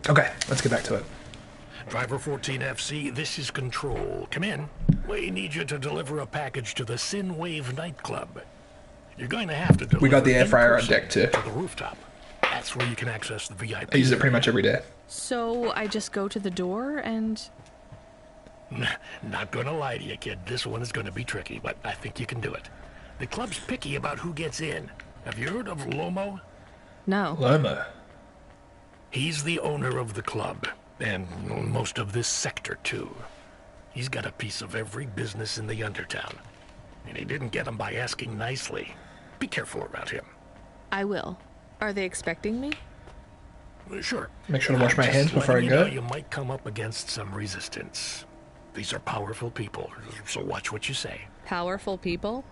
Okay, let's get back to it. Driver 14FC, this is Control. Come in. We need you to deliver a package to the Sinwave nightclub. You're going to have to deliver. We got the air fryer on in deck too. to the rooftop. That's where you can access the VIP. I use it pretty much every day. So I just go to the door and... Not gonna lie to you, kid. This one is gonna be tricky, but I think you can do it. The club's picky about who gets in. Have you heard of Lomo? No. Lomo. He's the owner of the club, and most of this sector, too. He's got a piece of every business in the Undertown. And he didn't get them by asking nicely. Be careful around him. I will. Are they expecting me? Sure. Make sure to wash my Just hands before I letting go. you know, you might come up against some resistance. These are powerful people, so watch what you say. Powerful people?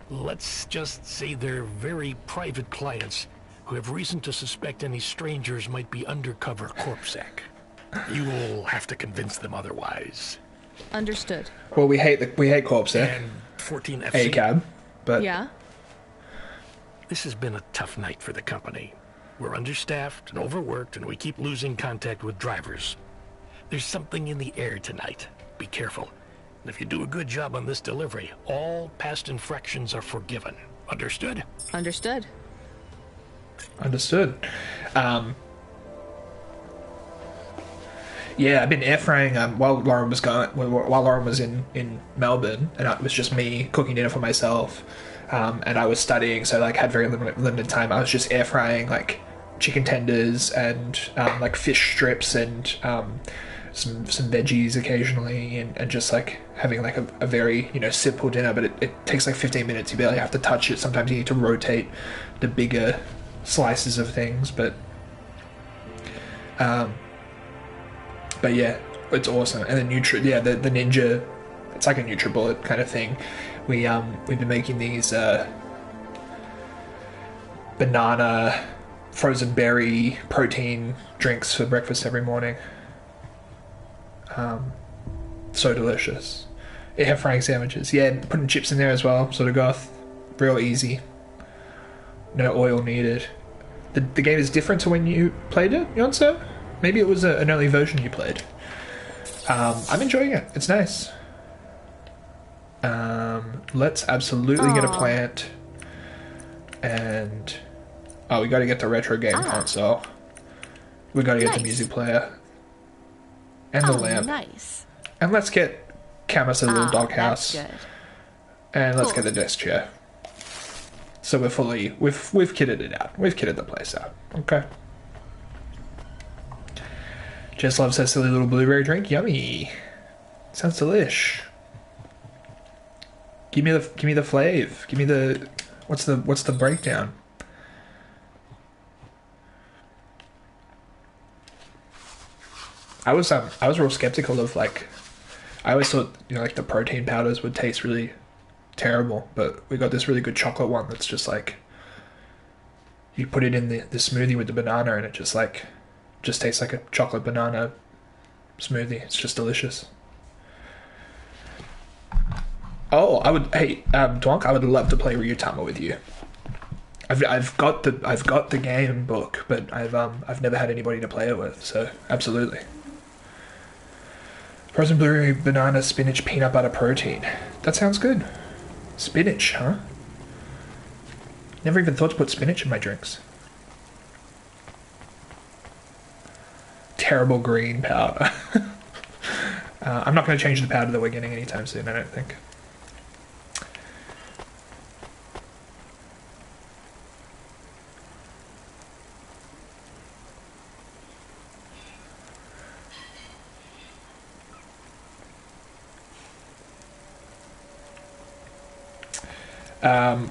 Let's just say they're very private clients who have reason to suspect any strangers might be undercover corpsec. You'll have to convince them otherwise. Understood. Well, we hate corpse there. And 14FC. A cab, but Yeah? This has been a tough night for the company. We're understaffed and overworked, and we keep losing contact with drivers. There's something in the air tonight. Be careful. And if you do a good job on this delivery, all past infractions are forgiven. Understood? Understood. understood. Yeah, I've been air frying while Lauren was while Lauren was in Melbourne, and it was just me cooking dinner for myself, and I was studying, so like had very limited time. I was just air frying like chicken tenders and like fish strips and some veggies occasionally, and just like having like a very simple dinner. But it takes like 15 minutes. You barely have to touch it. Sometimes you need to rotate the bigger slices of things, but yeah, it's awesome. And the the Ninja, it's like a NutriBullet kind of thing. We've been making these banana frozen berry protein drinks for breakfast every morning. So delicious. Air frying sandwiches. Yeah, putting chips in there as well, sort of goth. Real easy. No oil needed. The game is different to when you played it, Yonso? Maybe it was an early version you played. I'm enjoying it. It's nice. Let's absolutely get a plant. And... oh, we gotta get the retro game console. We gotta get the music player. And the lamp. Nice. And let's get Camus a little doghouse. That's good. And let's get the desk chair. So we've kitted it out. We've kitted the place out. Okay. Jess loves that silly little blueberry drink. Yummy. Sounds delish. Give me the flav. Give me the what's the breakdown? I was real skeptical of like, I always thought like the protein powders would taste really terrible, but we got this really good chocolate one that's just like, you put it in the smoothie with the banana and it just tastes like a chocolate banana smoothie. It's just delicious. Oh, Dwonk, I would love to play Ryutama with you. I've got the game book, but I've never had anybody to play it with, so absolutely. Frozen blueberry, banana, spinach, peanut butter, protein. That sounds good. Spinach, huh? Never even thought to put spinach in my drinks. Terrible green powder. I'm not going to change the powder that we're getting anytime soon, I don't think.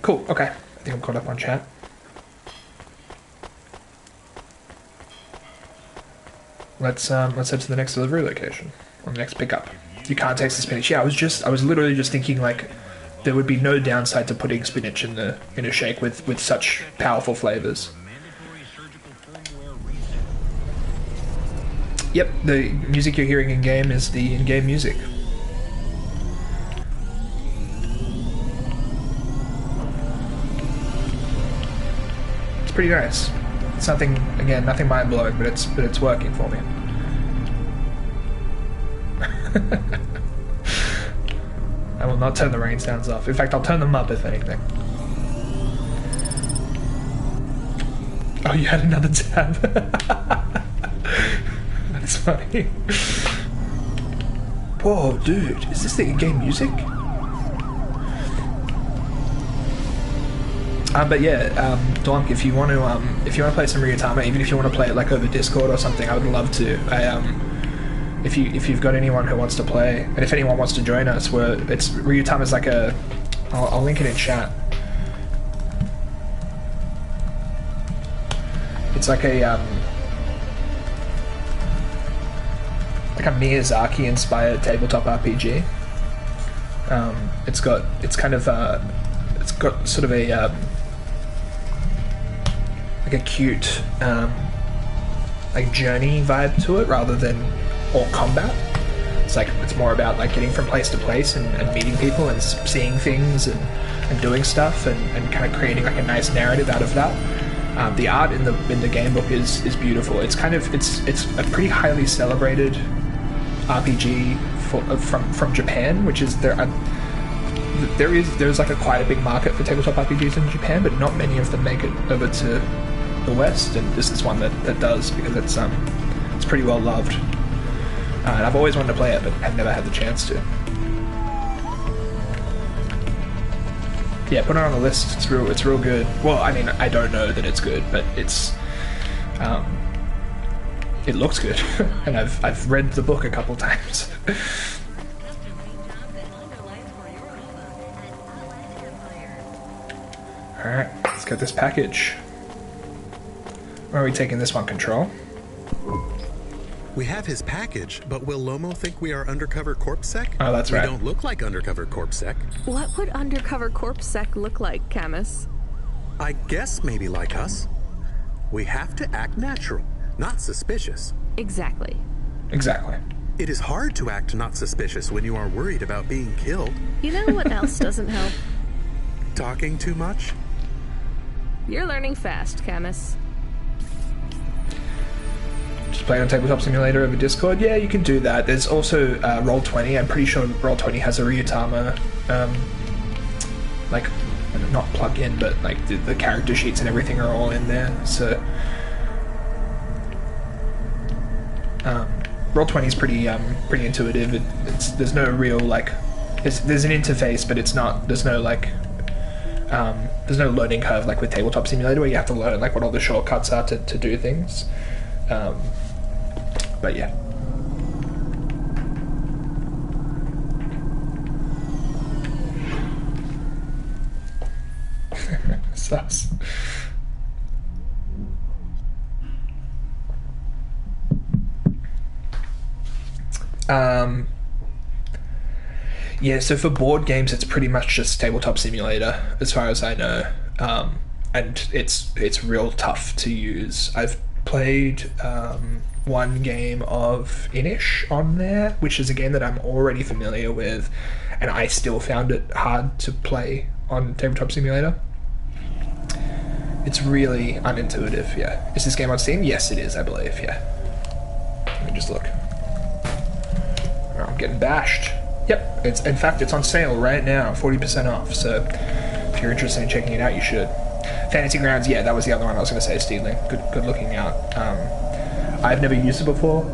Cool, okay. I think I'm caught up on chat. Let's head to the next delivery location. Or the next pickup. You can't taste the spinach. Yeah, I was literally just thinking like there would be no downside to putting spinach in a shake with such powerful flavors. Yep, the music you're hearing in game is the in-game music. Pretty nice. It's nothing, again, nothing mind-blowing, but it's working for me. I will not turn the rain sounds off. In fact, I'll turn them up if anything. Oh, you had another tab. That's funny. Whoa, dude, is this the in-game music? But yeah, Donk, if you want to play some Ryutama, even if you want to play it like over Discord or something, I would love to. If you've got anyone who wants to play, and if anyone wants to join us, Ryutama's like a, I'll link it in chat. It's like a Miyazaki-inspired tabletop RPG. It's got sort of a like a cute like journey vibe to it rather than all combat. It's more about like getting from place to place and meeting people and seeing things and doing stuff and kind of creating like a nice narrative out of that. The art in the game book is beautiful. It's a pretty highly celebrated RPG from Japan, which is there's like quite a big market for tabletop RPGs in Japan, but not many of them make it over to the West, and this is one that does, because it's pretty well loved. And I've always wanted to play it, but I've never had the chance to. Yeah, put it on the list. It's real good. Well, I mean, I don't know that it's good, but it looks good, and I've read the book a couple times. All right, let's get this package. Where are we taking this one? Control. We have his package, but will Lomo think we are undercover corpsec? Oh, that's right. We don't look like undercover corpsec. What would undercover corpsec look like, Camus? I guess maybe like us. We have to act natural, not suspicious. Exactly. Exactly. It is hard to act not suspicious when you are worried about being killed. You know what else doesn't help? Talking too much? You're learning fast, Camus. Just playing on Tabletop Simulator over Discord? Yeah, you can do that. There's also Roll20. I'm pretty sure Roll20 has a Ryutama, like, not plug-in, but like the character sheets and everything are all in there. So, Roll20 is pretty intuitive. There's no real like, there's an interface, but it's not. There's no like, there's no learning curve like with Tabletop Simulator where you have to learn like what all the shortcuts are to do things. But yeah. Sus. Yeah, so for board games it's pretty much just Tabletop Simulator as far as I know. And it's real tough to use. I've played one game of Inish on there, which is a game that I'm already familiar with, and I still found it hard to play on Tabletop Simulator. It's really unintuitive, yeah. Is this game on Steam? Yes, it is, I believe, yeah. Let me just look. Oh, I'm getting bashed. Yep, in fact, it's on sale right now, 40% off, so if you're interested in checking it out, you should. Fantasy Grounds, yeah, that was the other one I was going to say, Steedling. Good looking out. I've never used it before.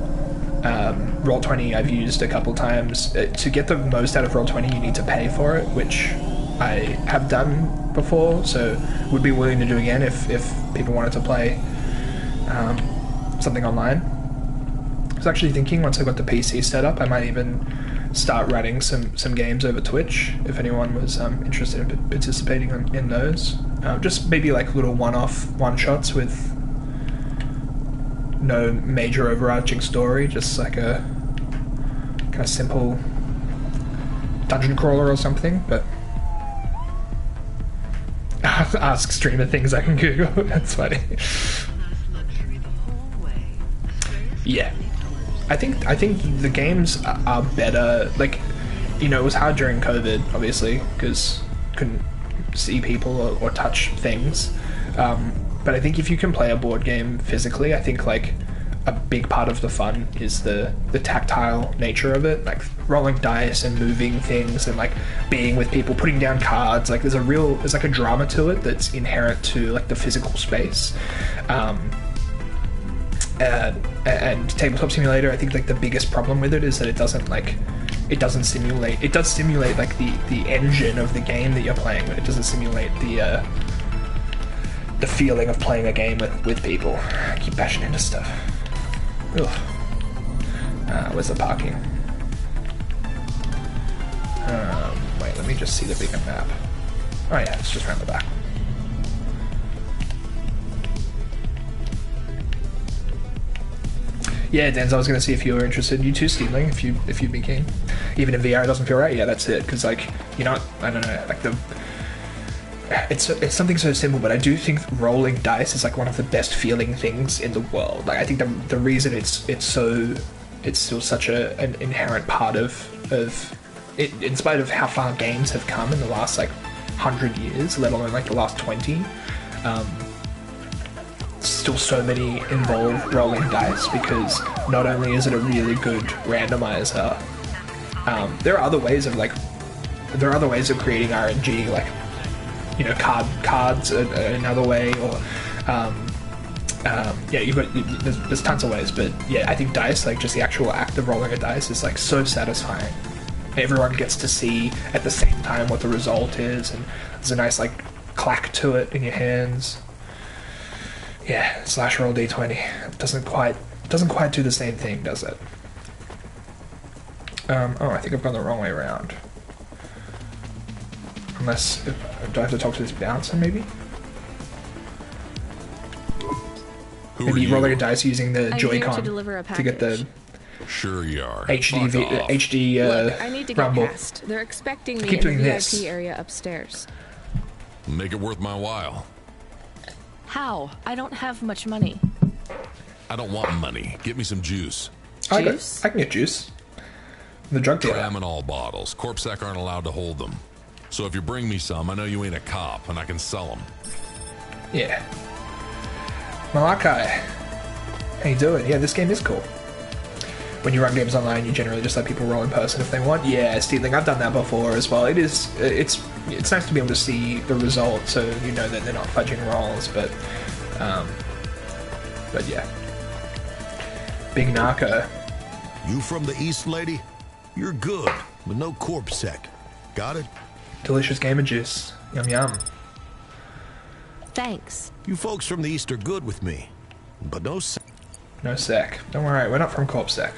Roll20 I've used a couple times. To get the most out of Roll20 you need to pay for it, which I have done before, so would be willing to do again if people wanted to play something online. I was actually thinking once I got the PC set up I might even start running some games over Twitch if anyone was interested in participating in those. Just maybe like little one-shots with no major overarching story, just like a kind of simple dungeon crawler or something, but ask streamer things I can Google. That's funny. Yeah. I think the games are better. Like, you know, it was hard during COVID, obviously, because couldn't see people or touch things. But I think if you can play a board game physically, I think like a big part of the fun is the tactile nature of it, like rolling dice and moving things and like being with people, putting down cards. Like there's like a drama to it that's inherent to like the physical space. And Tabletop Simulator, I think like the biggest problem with it is that it does simulate like the engine of the game that you're playing, but it doesn't simulate the feeling of playing a game with people. I keep bashing into stuff. Ugh. Where's the parking? Wait, let me just see the bigger map. Oh yeah, it's just around the back. Yeah, Denz, I was going to see if you were interested. You too, Steedling, if you'd be keen. Even in VR, it doesn't feel right. Yeah, that's it. Because, like, you know, I don't know, like it's something so simple, but I do think rolling dice is like one of the best feeling things in the world. Like, I think the reason it's still such an inherent part of it, in spite of how far games have come in the last like 100 years, let alone like the last 20. Still so many involve rolling dice, because not only is it a really good randomizer, there are other ways of creating RNG, like, you know, cards another way, or there's tons of ways, but yeah, I think dice, like just the actual act of rolling a dice, is like so satisfying. Everyone gets to see at the same time what the result is, and there's a nice like clack to it in your hands. Yeah, slash roll d20. It doesn't quite do the same thing, does it? I think I've gone the wrong way around. Unless, do I have to talk to this bouncer, maybe? Maybe rolling a dice using the Joy-Con to get the Sure you are. HD Look, I need to get rumble. past. They're expecting me Keep in the doing VIP this. area upstairs. Make it worth my while. How? I don't have much money. I don't want money. Get me some juice. I Juice? can get juice. The drug dealer. Cram in all bottles. Corpsec aren't allowed to hold them. So if you bring me some, I know you ain't a cop, and I can sell them. Yeah. Malachi. How you doing? Yeah, this game is cool. When you run games online, you generally just let people roll in person if they want. Yeah, Steedling, I've done that before as well. It's nice to be able to see the result, so you know that they're not fudging rolls, but yeah. Big Narco. You from the East, lady? You're good, but no corpsec. Got it? Delicious gamer juice. Yum yum. Thanks. You folks from the East are good with me, but no sec. No sec. Don't worry, we're not from Corpsec.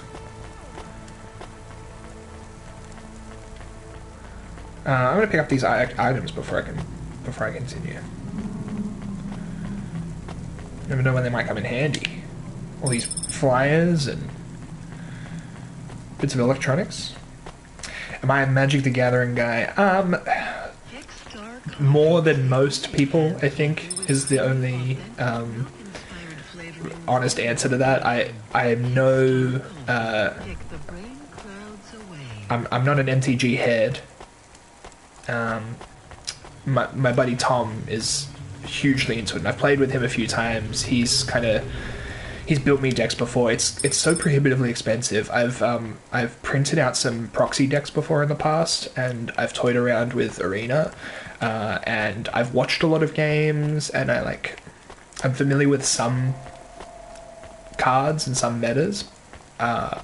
I'm gonna pick up these items before I continue. Never know when they might come in handy. All these flyers and bits of electronics. Am I a Magic the Gathering guy? More than most people, I think, is the only honest answer to that. I am no. I'm not an MTG head. My buddy Tom is hugely into it, and I've played with him a few times. He's built me decks before. It's so prohibitively expensive. I've printed out some proxy decks before in the past, and I've toyed around with Arena, and I've watched a lot of games, and I'm familiar with some cards and some metas, but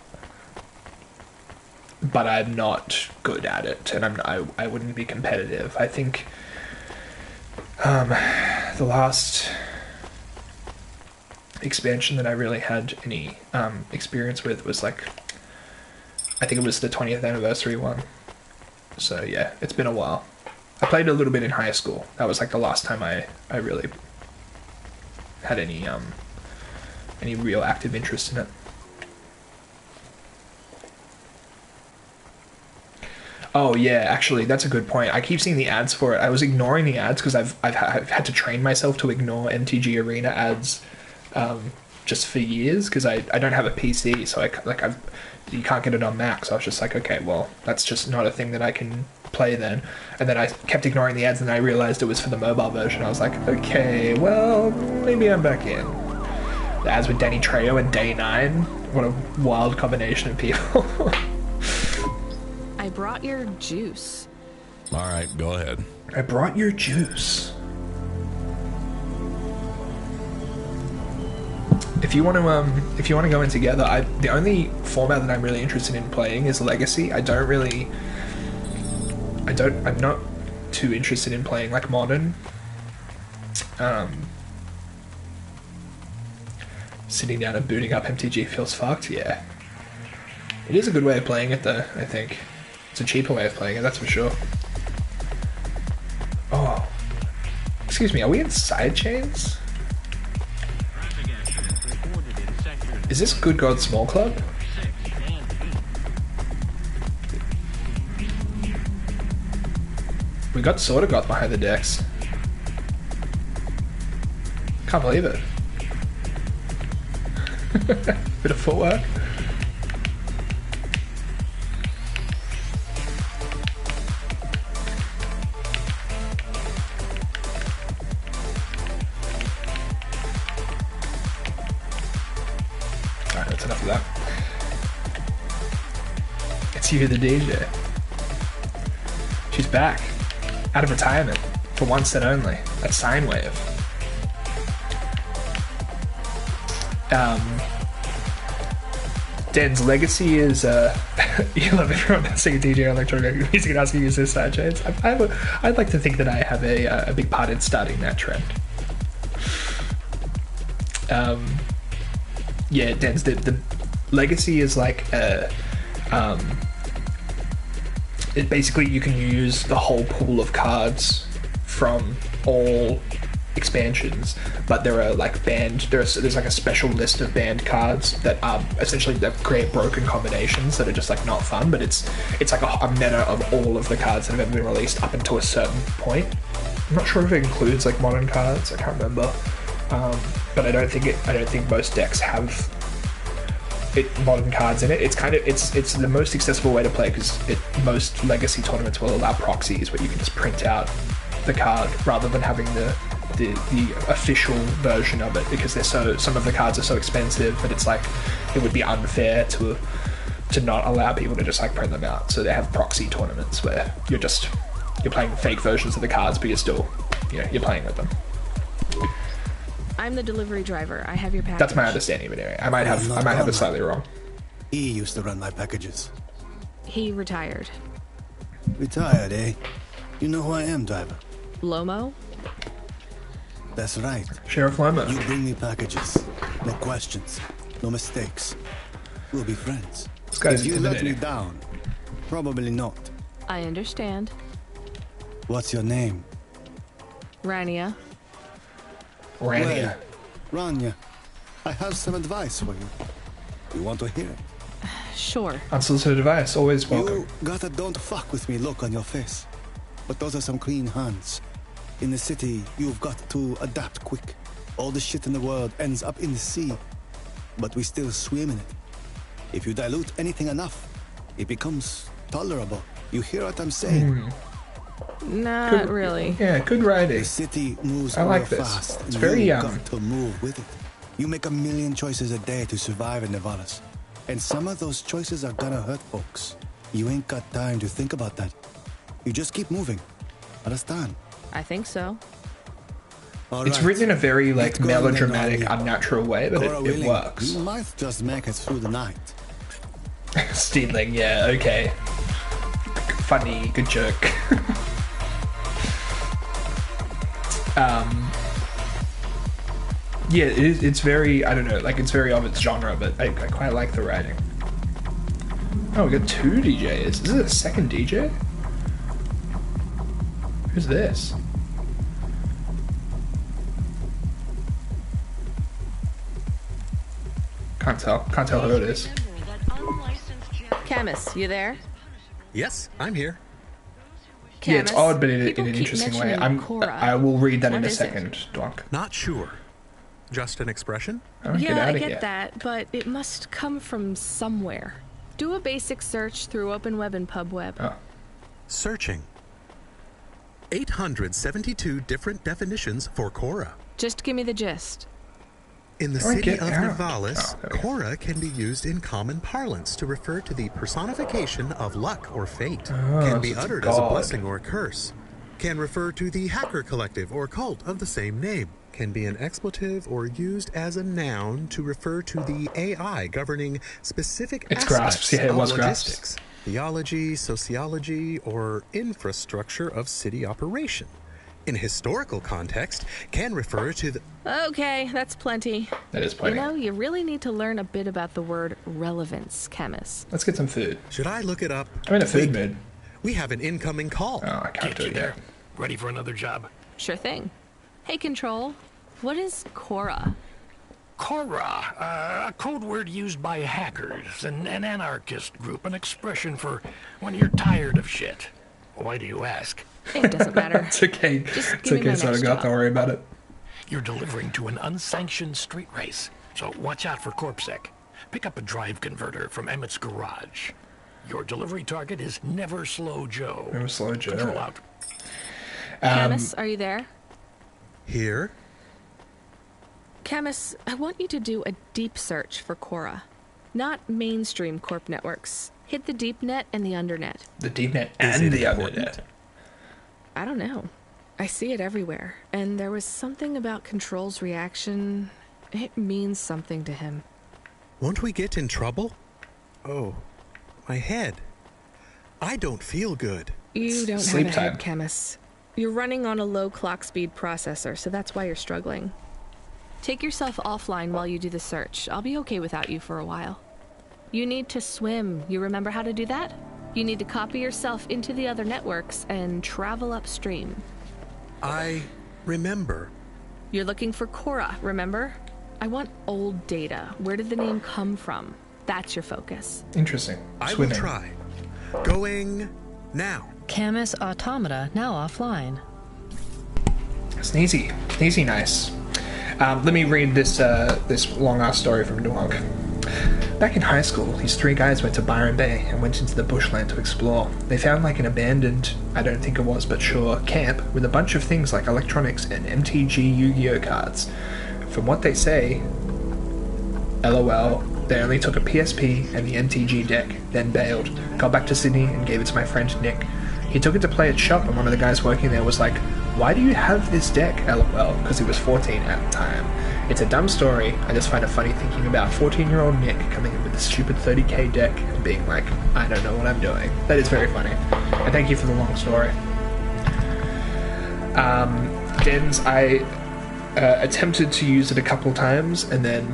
I'm not good at it, and I wouldn't be competitive. I think the last expansion that I really had any experience with was I think it was the 20th anniversary one. So yeah, it's been a while. I played a little bit in high school. That was the last time I really had any real active interest in it. Oh yeah, actually, that's a good point. I keep seeing the ads for it. I was ignoring the ads because I've had to train myself to ignore MTG Arena ads just for years, because I don't have a PC, so you can't get it on Mac. So I was just like, okay, well, that's just not a thing that I can play then, and then I kept ignoring the ads, and I realized it was for the mobile version. I was like, okay, well, maybe I'm back in. The ads with Danny Trejo and Day 9. What a wild combination of people. I brought your juice. All right, go ahead. I brought your juice. If you want to go in together, the only format that I'm really interested in playing is Legacy. I'm not too interested in playing like Modern. Sitting down and booting up MTG feels fucked, yeah. It is a good way of playing it though, I think. It's a cheaper way of playing it, that's for sure. Oh. Excuse me, are we in side chains? Is this Good God Small Club? We sorta got behind the decks. Can't believe it. Bit of footwork. Alright, that's enough of that. It's you, the DJ. She's back. Out of retirement. For once and only. That's sine wave. Dan's legacy is you love everyone singing DJ electronic music and asking you to side chains. I'd like to think that I have a big part in starting that trend. Yeah, Dan's the legacy is like it basically you can use the whole pool of cards from all expansions, but there are like there's like a special list of banned cards that are essentially that create broken combinations that are just like not fun, but it's like a meta of all of the cards that have ever been released up until a certain point. I'm not sure if it includes like modern cards, I can't remember, but I don't think most decks have modern cards in it. It's the most accessible way to play because most legacy tournaments will allow proxies where you can just print out the card rather than having the official version of it, because some of the cards are so expensive that it's like it would be unfair to not allow people to just like print them out. So they have proxy tournaments where you're playing fake versions of the cards, but you're still you're playing with them. I'm the delivery driver. I have your package. That's my understanding of it anyway. I might have it slightly wrong. He used to run my packages. He retired. Retired, eh? You know who I am, driver? Lomo? That's right. Sheriff Lomo. You bring me packages. No questions. No mistakes. We'll be friends. This guy's if you let me intimidating. down, probably not. I understand. What's your name? Rania. Rania. Well, Rania, I have some advice for you. You want to hear it? Sure. Unsolicited advice, always welcome. You got a don't fuck with me look on your face. But those are some clean hands. In the city, you've got to adapt quick. All the shit in the world ends up in the sea. But we still swim in it. If you dilute anything enough, it becomes tolerable. You hear what I'm saying? Not really. Yeah, good writing. The city moves I like real this. fast. It's and very you got to move with it. You make 1 million choices a day to survive in Nevadas. And some of those choices are gonna hurt folks. You ain't got time to think about that. You just keep moving. Understand? I think so. It's written in a very like melodramatic, unnatural way, but it works. You might just make it through the night. Steedling, yeah, okay. Funny, good joke. Yeah, it's very, I don't know, like it's very of its genre, but I quite like the writing. Oh, we got 2 DJs. Is this a second DJ? Who's this? Can't tell who it is. Camus, you there? Yes, I'm here. Yeah, it's Camus, odd, but in people an keep interesting way. mentioning Cora. I will read that What in a is it? second, Dwonk. Not sure. Just an expression? Oh, get Yeah, out I of get here. that, but it must come from somewhere. Do a basic search through Open Web and PubWeb. Oh. Searching. 872 different definitions for Cora. Just give me the gist. In the How do I city get of out? Nivalis, Oh, there we go. Cora can be used in common parlance to refer to the personification of luck or fate. Oh, Can so be it's a uttered as a god. blessing or a curse. Can refer to the hacker collective or cult of the same name. Can be an expletive or used as a noun to refer to the AI governing specific It's aspects grasps. Yeah, it of was grasps. logistics, theology, sociology, or infrastructure of city operation. In historical context, can refer to the... Okay, that's plenty. That is plenty. You know, you really need to learn a bit about the word relevance, chemist. Let's get some food. Should I look it up? I'm in a food Wait, mood. We have an incoming call. Oh, I can't Get do you it there. yet. Ready for another job? Sure thing. Hey, Control. What is Cora? Cora, a code word used by hackers, an anarchist group, an expression for when you're tired of shit. Why do you ask? It doesn't matter. It's okay. Just It's give me okay, my son. next Don't job. worry about it. You're delivering to an unsanctioned street race, so watch out for CorpSec. Pick up a drive converter from Emmett's garage. Your delivery target is Never Slow Joe. Never Slow Joe. Control out. Camus, are you there? Here? Camus, I want you to do a deep search for Cora. Not mainstream corp networks. Hit the deep net and the undernet. The deep net Is and it the important? undernet. I don't know. I see it everywhere. And there was something about Control's reaction. It means something to him. Won't we get in trouble? Oh, my head. I don't feel good. You don't Sleep have a head, time. Camus. You're running on a low clock speed processor, so that's why you're struggling. Take yourself offline while you do the search. I'll be okay without you for a while. You need to swim. You remember how to do that? You need to copy yourself into the other networks and travel upstream. I remember. You're looking for Cora, remember? I want old data. Where did the name come from? That's your focus. Interesting. I will Swimming. try. Going now. Camus Automata now offline. Sneezy. Sneezy nice. Let me read this this long-ass story from Duong. Back in high school, these three guys went to Byron Bay and went into the bushland to explore. They found like an abandoned, I don't think it was, but sure, camp with a bunch of things like electronics and MTG Yu-Gi-Oh cards. From what they say, LOL, they only took a PSP and the MTG deck, then bailed. Got back to Sydney and gave it to my friend Nick. He took it to play at shop and one of the guys working there was like, "Why do you have this deck, LOL?" Because he was 14 at the time. It's a dumb story. I just find it funny thinking about 14-year-old Nick coming in with this stupid 30k deck and being like, "I don't know what I'm doing." That is very funny. And thank you for the long story. Dens, I attempted to use it a couple times and then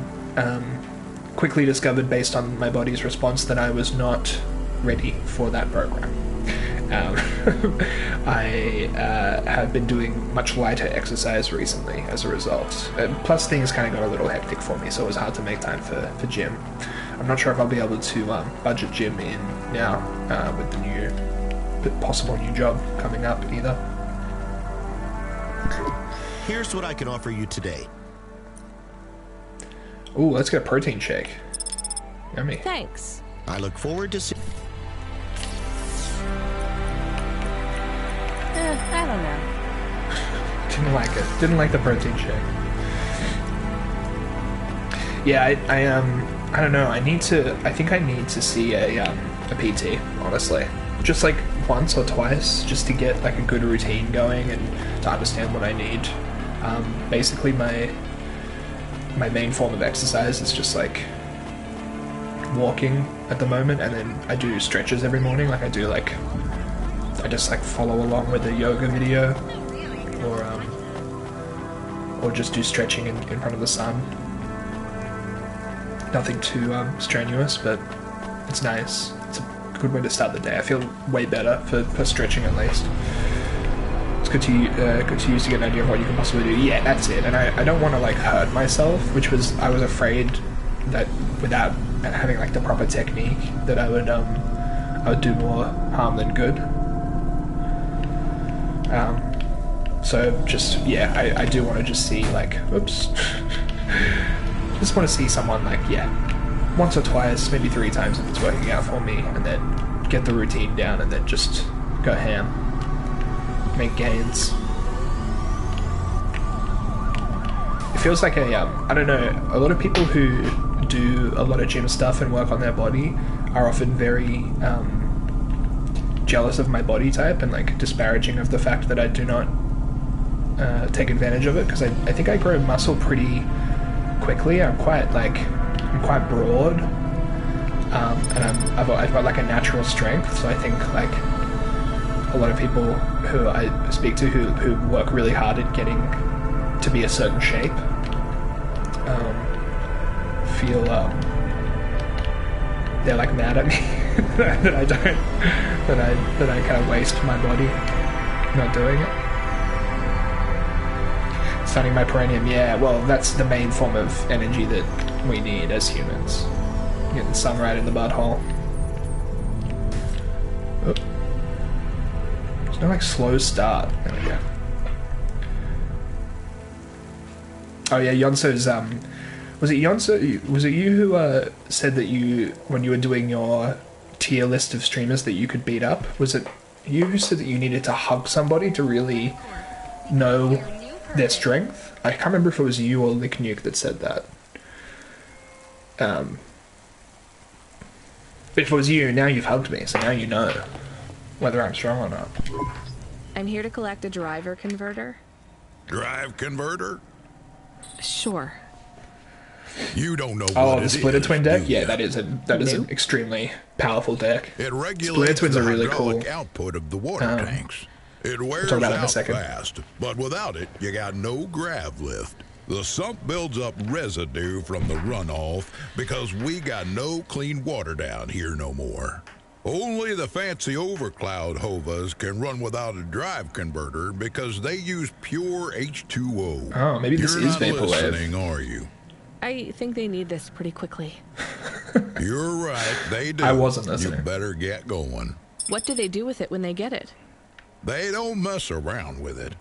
quickly discovered based on my body's response that I was not ready for that program. I have been doing much lighter exercise recently as a result. Plus things kind of got a little hectic for me, so it was hard to make time for gym. I'm not sure if I'll be able to budget gym in now with the possible new job coming up either. Here's what I can offer you today. Ooh, let's get a protein shake. Yummy. Thanks. I look forward to seeing... I don't know. Didn't like it. Didn't like the protein shake. Yeah, I don't know. I think I need to see a PT, honestly. Just like once or twice, just to get like a good routine going and to understand what I need. Basically my main form of exercise is just like walking at the moment, and then I do stretches every morning. Like I just like follow along with a yoga video, or just do stretching in front of the sun. Nothing too strenuous, but it's nice. It's a good way to start the day. I feel way better for stretching at least. It's good to use to get an idea of what you can possibly do. Yeah, that's it. And I don't want to like hurt myself, I was afraid that without having like the proper technique that I would do more harm than good. So just, yeah, I do want to just see like, oops, just want to see someone like, yeah, once or twice, maybe 3 times if it's working out for me, and then get the routine down and then just go ham, make gains. It feels like a I don't know, a lot of people who do a lot of gym stuff and work on their body are often very jealous of my body type and like disparaging of the fact that I do not take advantage of it, because I think I grow muscle pretty quickly. I'm quite broad, and I've got like a natural strength, so I think like a lot of people who I speak to who work really hard at getting to be a certain shape feel they're like mad at me that I kind of waste my body not doing it. Starting my perineum, yeah, well, that's the main form of energy that we need as humans. Getting sun right in the butthole. Oh. There's no like slow start. There we go. Oh yeah, Yonso's was it Yonso? Was it you who said that you, when you were doing your tier list of streamers that you could beat up? Was it you who said that you needed to hug somebody to really know their strength? I can't remember if it was you or Lick Nuke that said that. But if it was you, now you've hugged me, so now you know whether I'm strong or not. I'm here to collect a driver converter. Drive converter? Sure. You don't know oh, what the it Splitter is, Twin deck? do Yeah, you? that is an extremely powerful deck. It Splitter regulates Twins the are really hydraulic cool. output of the water tanks. It wears talk about it in a out second. fast, but without it, you got no grav lift. The sump builds up residue from the runoff because we got no clean water down here no more. Only the fancy overcloud hovas can run without a drive converter because they use pure H2O. Oh, maybe this You're is not Vaporwave. listening, are you? I think they need this pretty quickly. You're right, they do. I wasn't listening. You better get going. What do they do with it when they get it? They don't mess around with it.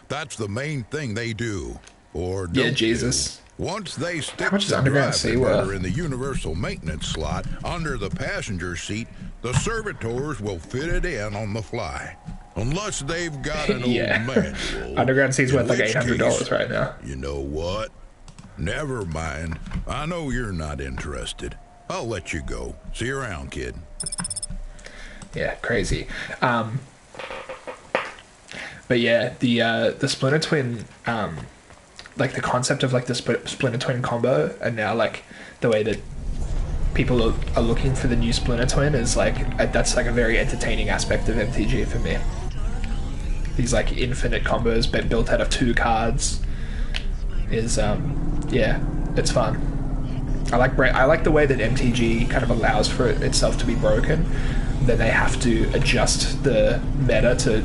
That's the main thing they do. Or don't Yeah, Jesus. do. Once they stick How much is the Underground drive Sea converter worth? in the universal maintenance slot under the passenger seat, the servitors will fit it in on the fly. Unless they've got an Yeah. old manual. Underground Sea's in worth like which $800 case, right now. You know what? Never mind. I know you're not interested. I'll let you go. See you around, kid. Yeah, crazy. But yeah, the Splinter Twin, like the concept of like the Splinter Twin combo, and now like the way that people are looking for the new Splinter Twin is like that's like a very entertaining aspect of MTG for me. These like infinite combos but built out of 2 cards is yeah, it's fun. I like the way that MTG kind of allows for itself to be broken. Then they have to adjust the meta to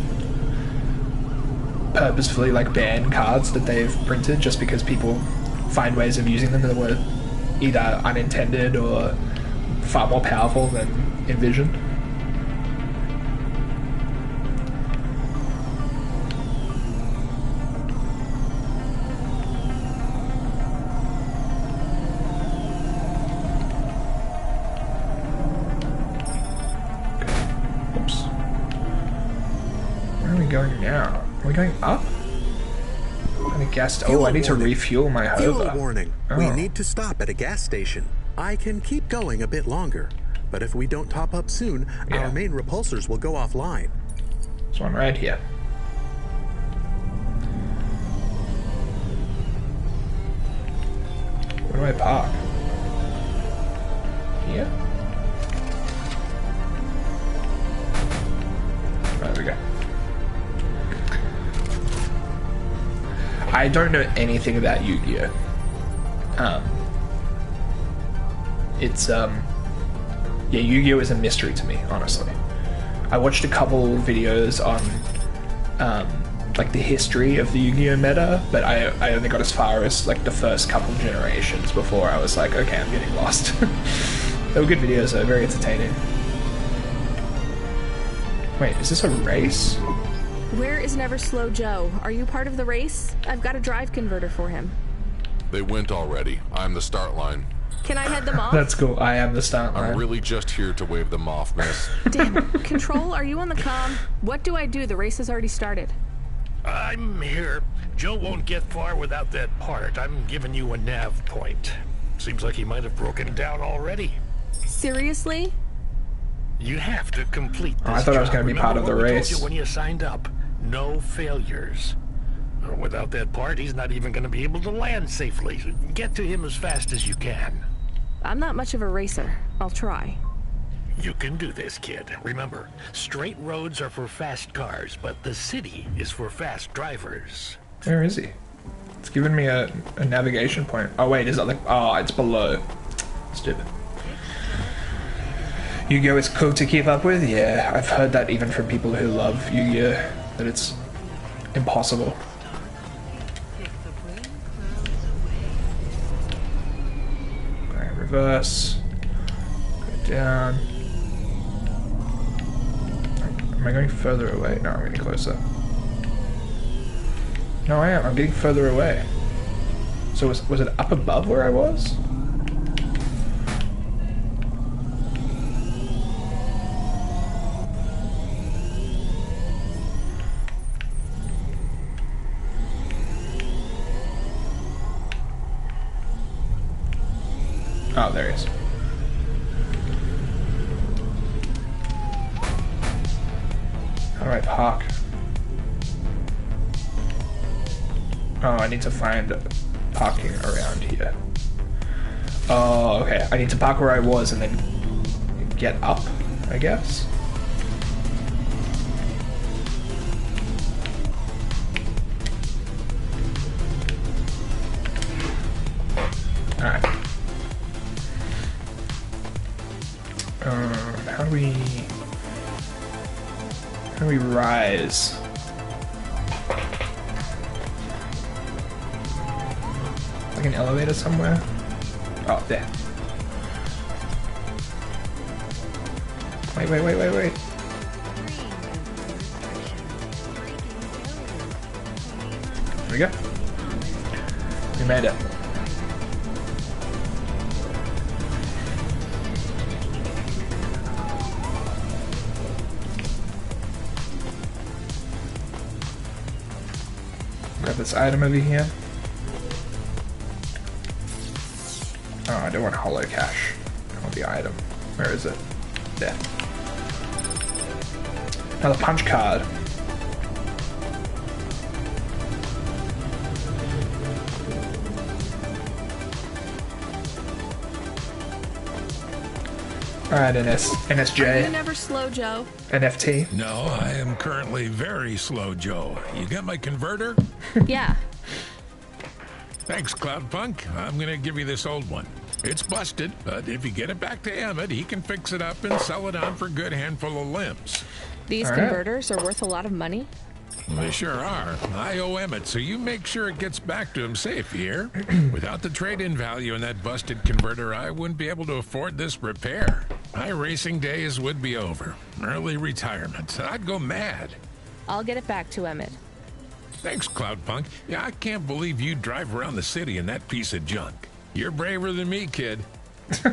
purposefully like ban cards that they've printed just because people find ways of using them that were either unintended or far more powerful than envisioned. Oops. Where are we going now? Are we going up? I guessed. Oh, I need to refuel my Fuel hover. warning. Oh. We need to stop at a gas station. I can keep going a bit longer, but if we don't top up soon, our main repulsors will go offline. There's one right here. Where do I park? Here? There we go. I don't know anything about Yu-Gi-Oh! Yeah, Yu-Gi-Oh! Is a mystery to me, honestly. I watched a couple videos on like the history of the Yu-Gi-Oh! Meta, but I only got as far as like the first couple generations before I was like, okay, I'm getting lost. They were good videos though, very entertaining. Wait, is this a race? Where is Never Slow Joe? Are you part of the race? I've got a drive converter for him. They went already. I'm the start line. Can I head them off? That's cool. I am the stunt man. I'm really just here to wave them off, miss. Damn it. Control, are you on the comm? What do I do? The race has already started. I'm here. Joe won't get far without that part. I'm giving you a nav point. Seems like he might have broken down already. Seriously? You have to complete this I thought I was going to be part of the race. Told you when you signed up, no failures. Without that part, he's not even going to be able to land safely. Get to him as fast as you can. I'm not much of a racer. I'll try. You can do this, kid. Remember, straight roads are for fast cars, but the city is for fast drivers. Where is he? It's giving me a navigation point. Oh wait, is that like... Oh, it's below. Stupid. Yu-Gi-Oh! Is cool to keep up with? Yeah, I've heard that even from people who love Yu-Gi-Oh! That it's impossible. Alright, reverse. Go down. Am I going further away? No, I'm getting closer. No, I am. I'm getting further away. So was it up above where I was? Oh, there he is. How do I park? Oh, I need to find parking around here. Oh, okay. I need to park where I was and then get up, I guess. Alright. How do we rise? Like an elevator somewhere? Oh, there. Wait. There we go. We made it. Grab this item over here. Oh, I don't want hollow cash. I want the item. Where is it? There. Another punch card. Alright, NSJ. Are you never slow, Joe? NFT. No, I am currently very slow, Joe. You got my converter? Yeah. Thanks, Cloudpunk. I'm gonna give you this old one. It's busted, but if you get it back to Emmett, he can fix it up and sell it on for a good handful of limbs. These converters are worth a lot of money? They sure are. I owe Emmett, so you make sure it gets back to him safe here. Without the trade-in value in that busted converter, I wouldn't be able to afford this repair. My racing days would be over. Early retirement. I'd go mad. I'll get it back to Emmett. Thanks, Cloudpunk. Yeah, I can't believe you drive around the city in that piece of junk. You're braver than me, kid.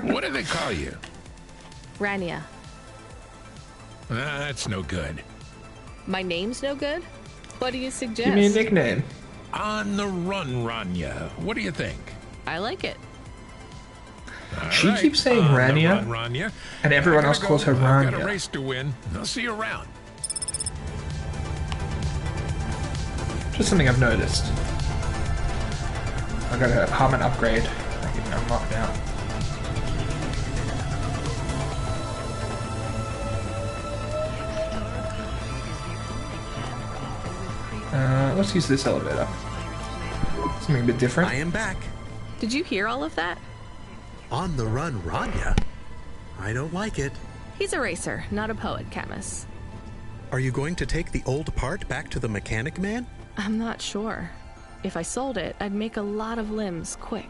What do they call you? Rania. That's no good. My name's no good? What do you suggest? Give me a nickname. On the run, Rania. What do you think? I like it. She keeps saying Rania, Rania, and everyone else calls her Rania. I've got a race to win. I'll see you around. Just something I've noticed. I got a Harmon upgrade. I can unlock now. Let's use this elevator. Something a bit different. I am back. Did you hear all of that? On the run, Rania? I don't like it. He's a racer, not a poet, Camus. Are you going to take the old part back to the mechanic man? I'm not sure. If I sold it, I'd make a lot of limbs quick.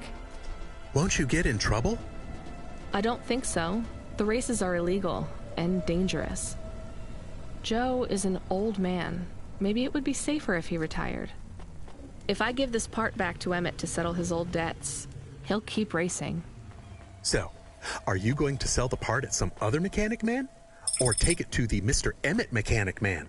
Won't you get in trouble? I don't think so. The races are illegal and dangerous. Joe is an old man. Maybe it would be safer if he retired. If I give this part back to Emmett to settle his old debts, he'll keep racing. So, are you going to sell the part at some other mechanic man? Or take it to the Mr. Emmett mechanic man?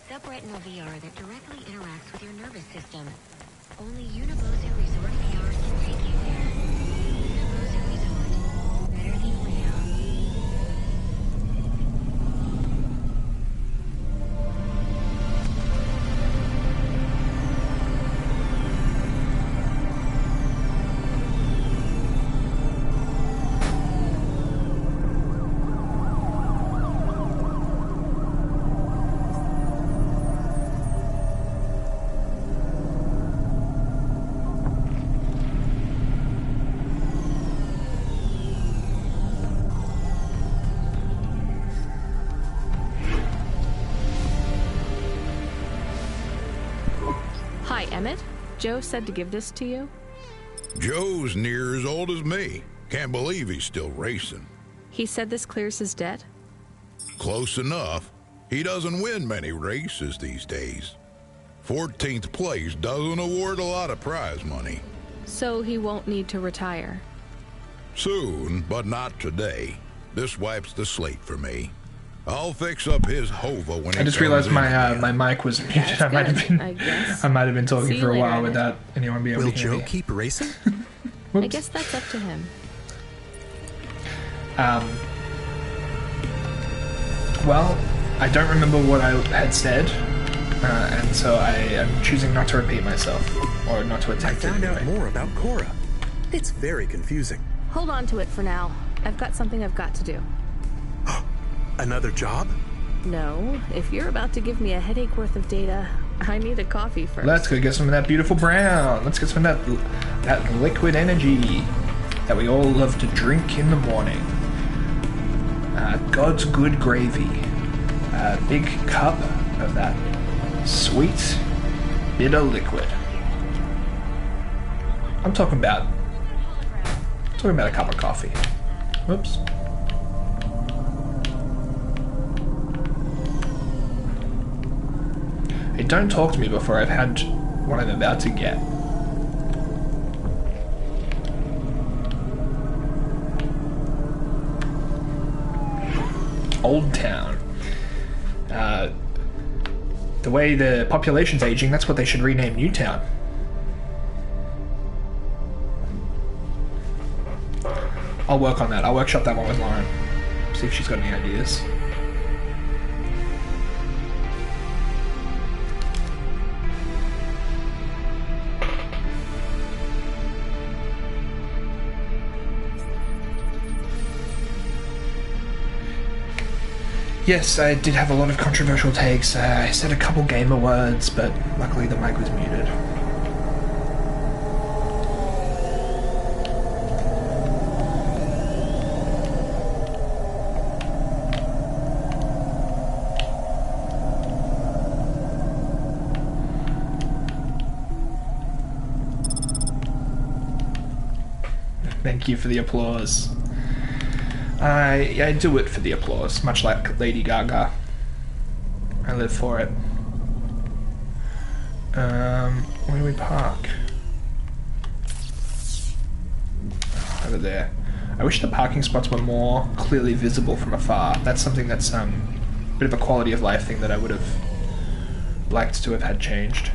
Subretinal VR that directly interacts with your nervous system. Only Unibozu Resort VR can take you there. Unibozu Resort. Better than real. Hi, Emmett. Joe said to give this to you. Joe's near as old as me. Can't believe he's still racing. He said this clears his debt? Close enough. He doesn't win many races these days. 14th place doesn't award a lot of prize money. So he won't need to retire. Soon, but not today. This wipes the slate for me. I'll fix up his hova when he I just realized my mic was muted. I might have been talking See for a you while later, without anyone being able Will to hear Joe me. keep racing? I guess that's up to him. Well, I don't remember what I had said, and so I am choosing not to repeat myself, or not to I attempt it found out anyway. more about Cora. It's very confusing. Hold on to it for now. I've got something I've got to do. Another job? No, if you're about to give me a headache worth of data, I need a coffee first. Let's go get some of that beautiful brown. Let's get some of that liquid energy that we all love to drink in the morning. God's good gravy. A big cup of that sweet, bitter liquid. I'm talking about a cup of coffee. Whoops. Hey, don't talk to me before I've had what I'm about to get. Old Town. The way the population's aging, that's what they should rename Newtown. I'll work on that. I'll workshop that one with Lauren. See if she's got any ideas. Yes, I did have a lot of controversial takes. I said a couple gamer words, but luckily the mic was muted. Thank you for the applause. I do it for the applause, much like Lady Gaga. I live for it. Where do we park? Over there. I wish the parking spots were more clearly visible from afar. That's something that's a bit of a quality of life thing that I would have liked to have had changed.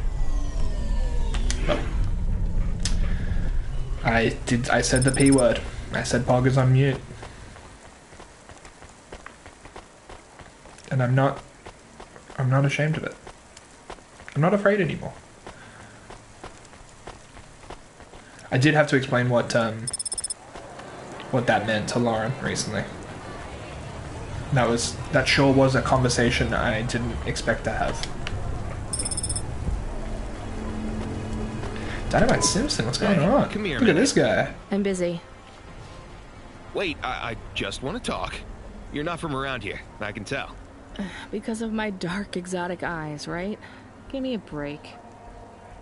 But I said the P word. I said Pog is on mute. and I'm not ashamed of it. I'm not afraid anymore. I did have to explain what that meant to Lauren recently. That sure was a conversation I didn't expect to have. Dynamite Simpson, what's going on? Come here, Look at this guy. I'm busy. Wait, I just want to talk. You're not from around here, I can tell. Because of my dark, exotic eyes, right? Give me a break.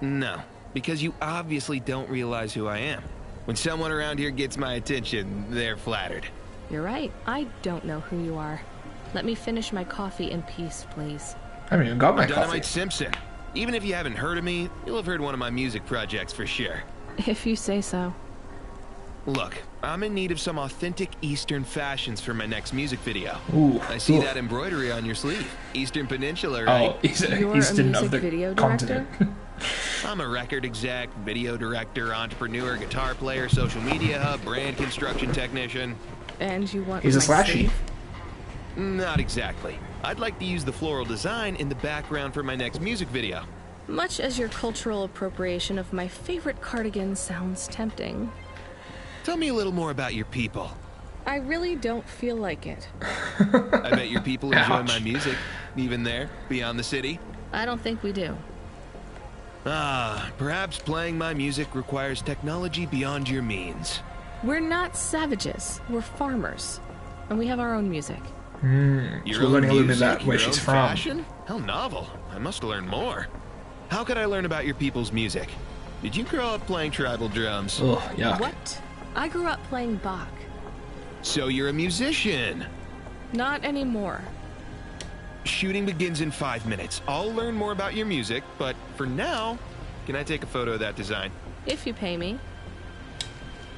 No, because you obviously don't realize who I am. When someone around here gets my attention, they're flattered. You're right. I don't know who you are. Let me finish my coffee in peace, please. I haven't even got my Dynamite coffee. Simpson. Even if you haven't heard of me, you'll have heard one of my music projects for sure. If you say so. Look, I'm in need of some authentic Eastern fashions for my next music video. Ooh, I see ooh. that embroidery on your sleeve. Eastern Peninsula, right? Oh, You're Eastern a music of the video continent. I'm a record exec, video director, entrepreneur, guitar player, social media hub, brand construction technician. And you want He's a my slashy. sleeve? Not exactly. I'd like to use the floral design in the background for my next music video. Much as your cultural appropriation of my favorite cardigan sounds tempting. Tell me a little more about your people. I really don't feel like it. I bet your people enjoy Ouch. my music, even there, beyond the city. I don't think we do. Perhaps playing my music requires technology beyond your means. We're not savages. We're farmers. And we have our own music. So we're learning a little bit about where she's from. Fashion? How novel. I must learn more. How could I learn about your people's music? Did you grow up playing tribal drums? Oh, yuck. What? I grew up playing Bach. So you're a musician. Not anymore. Shooting begins in 5 minutes. I'll learn more about your music, but for now, can I take a photo of that design? If you pay me.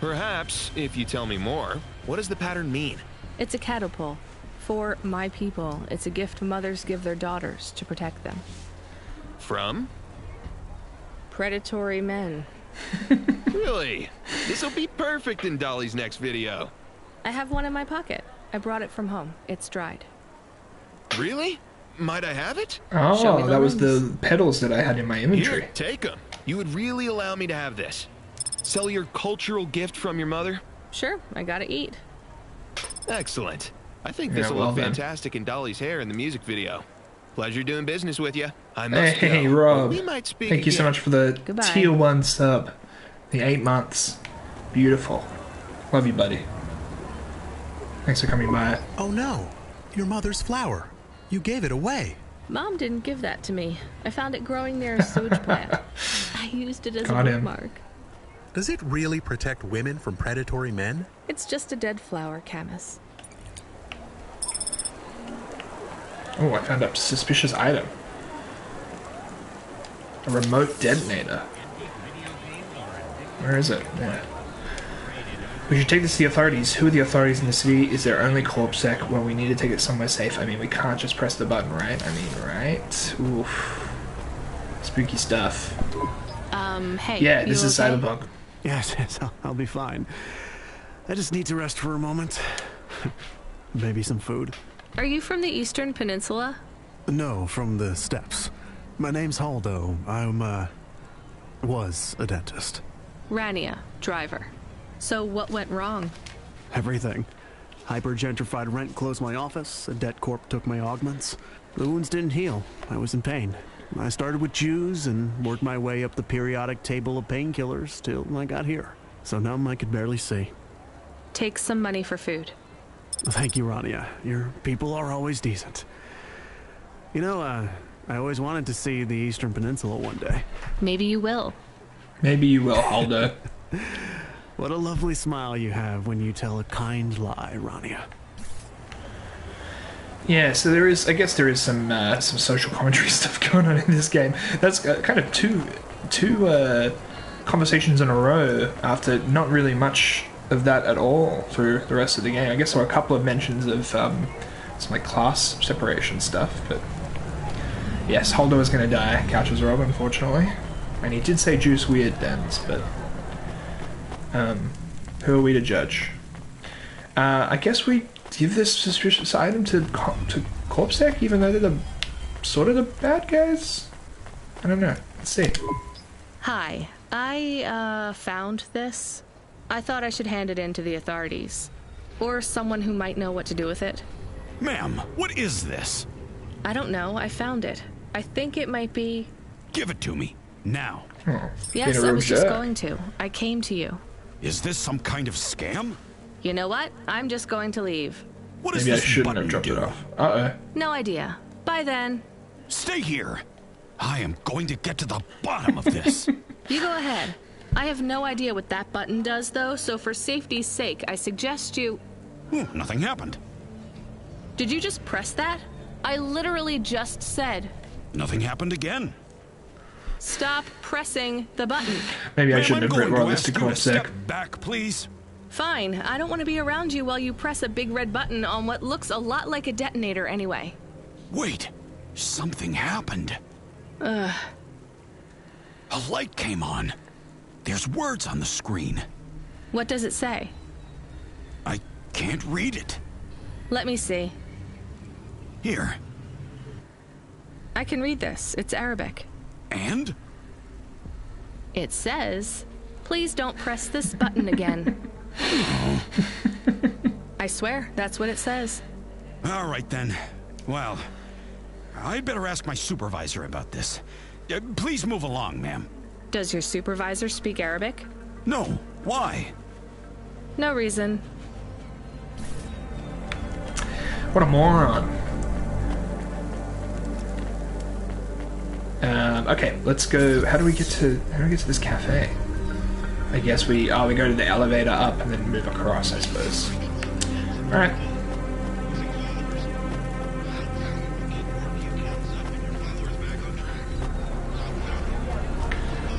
Perhaps, if you tell me more, what does the pattern mean? It's a catapult. For my people, it's a gift mothers give their daughters to protect them. From? Predatory men. Really? This'll be perfect in Dolly's next video. I have one in my pocket. I brought it from home. It's dried. Really? Might I have it? Show me Oh, the that was links. the pedals that I had in my inventory. Here, take them. You would really allow me to have this? Sell your cultural gift from your mother? Sure, I gotta eat. Excellent. I think Yeah, this will well look then. fantastic in Dolly's hair in the music video. Pleasure doing business with you. I must Hey, go. Rob. We might speak Thank you so again. much for the Goodbye. tier 1 sub. The 8 months. Beautiful. Love you, buddy. Thanks for coming by. Oh no, your mother's flower. You gave it away. Mom didn't give that to me. I found it growing near a sewage plant. I used it as Got a him. bookmark. Does it really protect women from predatory men? It's just a dead flower, Camus. Oh, I found a suspicious item. A remote detonator. Where is it? Yeah. We should take this to the authorities. Who are the authorities in the city? Is there only Corpsec? Well, we need to take it somewhere safe. I mean, we can't just press the button, right? I mean, right? Oof. Spooky stuff. Hey. Yeah, this you is okay? Cyberpunk. Yes, I'll be fine. I just need to rest for a moment. Maybe some food. Are you from the Eastern Peninsula? No, from the steppes. My name's Haldo. Was a dentist. Rania, driver. So what went wrong? Everything. Hyper-gentrified rent closed my office, a debt corp took my augments. The wounds didn't heal. I was in pain. I started with Jews and worked my way up the periodic table of painkillers till I got here. So numb I could barely see. Take some money for food. Thank you, Rania. Your people are always decent. You know, I always wanted to see the Eastern Peninsula one day. Maybe you will. Maybe you will, Haldo. What a lovely smile you have when you tell a kind lie, Rania. Yeah, so there is. I guess there is some social commentary stuff going on in this game. That's kind of two conversations in a row after not really much of that at all through the rest of the game. I guess there were a couple of mentions of some like class separation stuff, but yes, Holdo is going to die. Couches Rob, unfortunately, and he did say juice weird dens, but who are we to judge? I guess we give this suspicious item to Corpsec, even though they're sort of the bad guys? I don't know. Let's see. Hi. I found this. I thought I should hand it in to the authorities. Or someone who might know what to do with it. Ma'am, what is this? I don't know. I found it. I think it might be... Give it to me. Now. Oh, yes, I was just going to. I came to you. Is this some kind of scam? You know what? I'm just going to leave. What does Maybe I this shouldn't button have dropped do? it off. Uh-oh. No idea. Bye then. Stay here. I am going to get to the bottom of this. You go ahead. I have no idea what that button does, though, so for safety's sake, I suggest you... Nothing happened. Did you just press that? I literally just said... Nothing happened again. Stop pressing the button. Maybe I shouldn't have brought this to Corpsec. Step back, please. Fine. I don't want to be around you while you press a big red button on what looks a lot like a detonator anyway. Wait. Something happened. Ugh. A light came on. There's words on the screen. What does it say? I can't read it. Let me see. Here. I can read this. It's Arabic. And? It says, please don't press this button again. I swear, that's what it says. All right, then. Well, I'd better ask my supervisor about this. Please move along, ma'am. Does your supervisor speak Arabic? No. Why? No reason. What a moron. Okay, let's go. How do we get to this cafe? I guess we go to the elevator up and then move across, I suppose. Alright.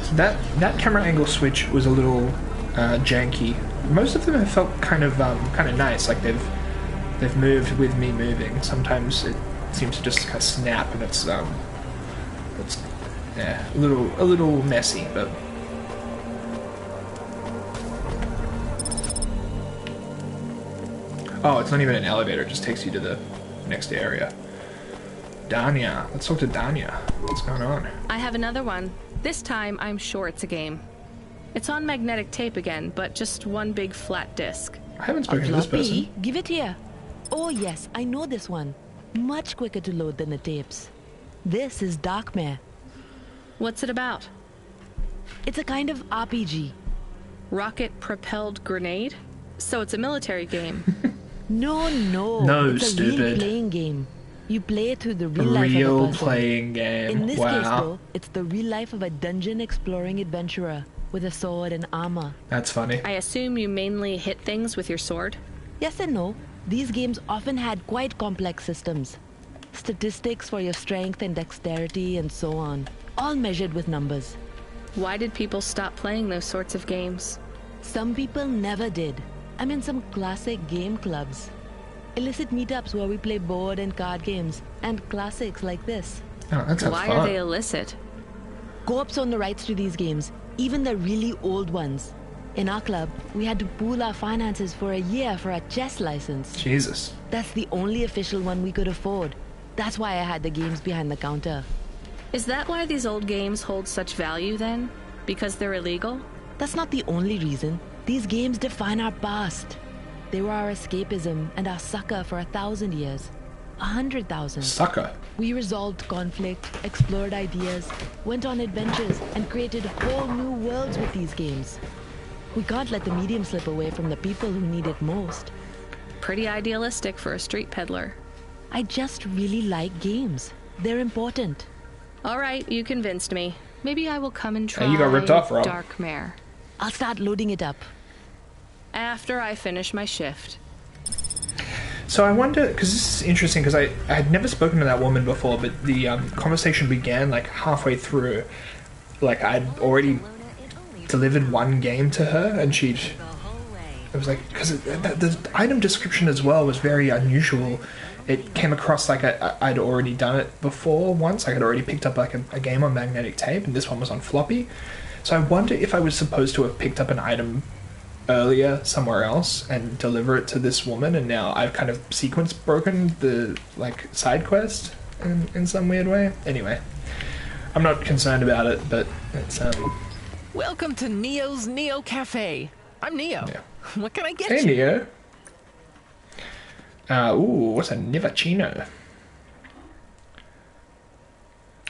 So that camera angle switch was a little janky. Most of them have felt kind of nice, like they've moved with me moving. Sometimes it seems to just kind of snap, and it's yeah, a little messy, but. Oh, it's not even an elevator, it just takes you to the next area. Danya. Let's talk to Danya. What's going on? I have another one. This time, I'm sure it's a game. It's on magnetic tape again, but just one big flat disc. I haven't spoken to this person. Give it here. Oh yes, I know this one. Much quicker to load than the tapes. This is Darkmare. What's it about? It's a kind of RPG. Rocket-propelled grenade? So it's a military game. No. No, it's stupid. a real playing game. You play it through the real life of a Real person. playing game. In this wow. case, though, it's the real life of a dungeon exploring adventurer with a sword and armor. That's funny. I assume you mainly hit things with your sword? Yes and no. These games often had quite complex systems. Statistics for your strength and dexterity and so on. All measured with numbers. Why did people stop playing those sorts of games? Some people never did. I'm in some classic game clubs. Illicit meetups where we play board and card games, and classics like this. Oh, that sounds Why fun. are they illicit? Co-ops own the rights to these games, even the really old ones. In our club, we had to pool our finances for a year for a chess license. Jesus. That's the only official one we could afford. That's why I had the games behind the counter. Is that why these old games hold such value then? Because they're illegal? That's not the only reason. These games define our past. They were our escapism and our succor for 1,000 years. 100,000. Sucker. We resolved conflict, explored ideas, went on adventures, and created whole new worlds with these games. We can't let the medium slip away from the people who need it most. Pretty idealistic for a street peddler. I just really like games. They're important. All right, you convinced me. Maybe I will come and try Hey, you got ripped off, Rob. Darkmare. I'll start loading it up. After I finish my shift. So I wonder, because this is interesting, because I had never spoken to that woman before, but the conversation began like halfway through. Like I'd already delivered one game to her, and it was like, because the item description as well was very unusual. It came across like I'd already done it before once. I had already picked up like a game on magnetic tape, and this one was on floppy. So I wonder if I was supposed to have picked up an item earlier somewhere else and deliver it to this woman, and now I've kind of sequence broken the like side quest in some weird way. Anyway, I'm not concerned about it, but it's Welcome to Neo's Neo Cafe. I'm Neo. Yeah. What can I get Hey, you? Neo. Ooh, what's a Nivacino?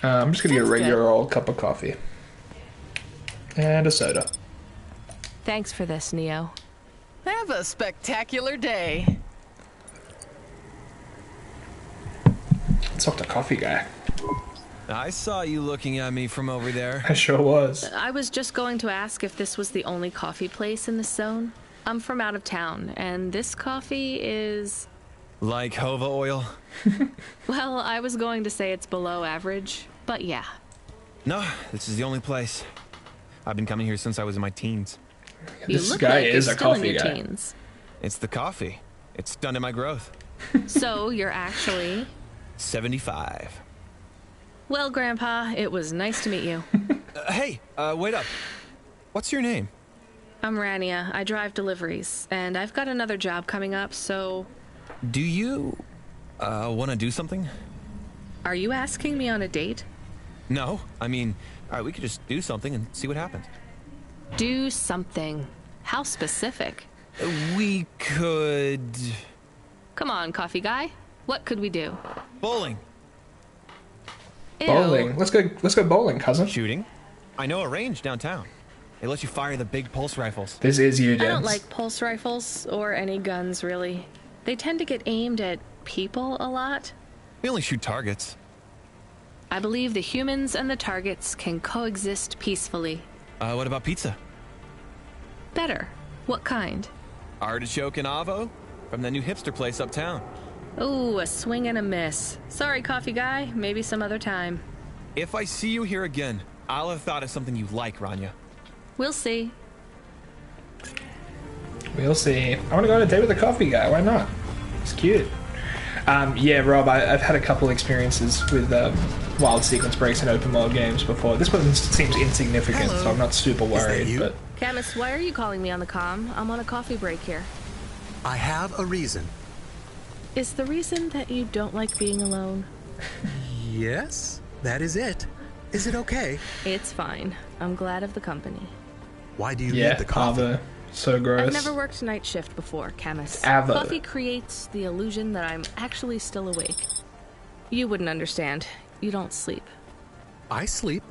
I'm just gonna get a regular old cup of coffee. And a soda. Thanks for this, Neo. Have a spectacular day. Let's talk to coffee guy. I saw you looking at me from over there. I sure was. I was just going to ask if this was the only coffee place in this zone. I'm from out of town, and this coffee is... Like Hova oil? Well, I was going to say it's below average, but yeah. No, this is the only place. I've been coming here since I was in my teens. This guy is a coffee guy. Teens. It's the coffee. It's stunted my growth. So you're actually... 75. Well, Grandpa, it was nice to meet you. Hey, wait up. What's your name? I'm Rania. I drive deliveries, and I've got another job coming up, so... Do you, want to do something? Are you asking me on a date? No, I mean, we could just do something and see what happens. Do something. How specific? We could... Come on, coffee guy. What could we do? Bowling. Ew. Bowling. Let's go bowling, cousin. Shooting. I know a range downtown. It lets you fire the big pulse rifles. This is you, I don't Dens. like pulse rifles or any guns, really. They tend to get aimed at people a lot. We only shoot targets. I believe the humans and the targets can coexist peacefully. What about pizza? Better. What kind? Artichoke and avo from the new hipster place uptown. Ooh, a swing and a miss. Sorry, coffee guy. Maybe some other time. If I see you here again, I'll have thought of something you like, Rania. We'll see. We'll see. I want to go on a date with a coffee guy. Why not? It's cute. Yeah, Rob, I've had a couple experiences with wild sequence breaks in open world games before. This one seems insignificant, so I'm not super worried. But Camus, why are you calling me on the comm? I'm on a coffee break here. I have a reason. Is the reason that you don't like being alone? Yes, that is it. Is it okay? It's fine. I'm glad of the company. Why do you need the coffee? Ava. So gross. I've never worked night shift before, Camus. Ava. Coffee creates the illusion that I'm actually still awake. You wouldn't understand. You don't sleep. I sleep.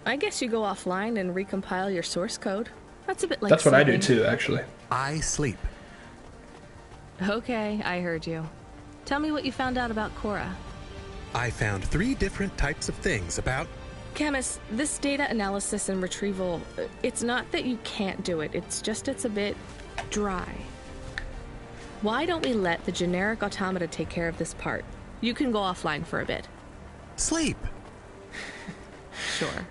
I guess you go offline and recompile your source code. That's a bit like That's what sleeping. I do too, actually. I sleep. Okay, I heard you. Tell me what you found out about Cora. I found 3 different types of things about... Camus, this data analysis and retrieval, it's not that you can't do it, it's just it's a bit dry. Why don't we let the generic automata take care of this part? You can go offline for a bit. Sleep. Sure.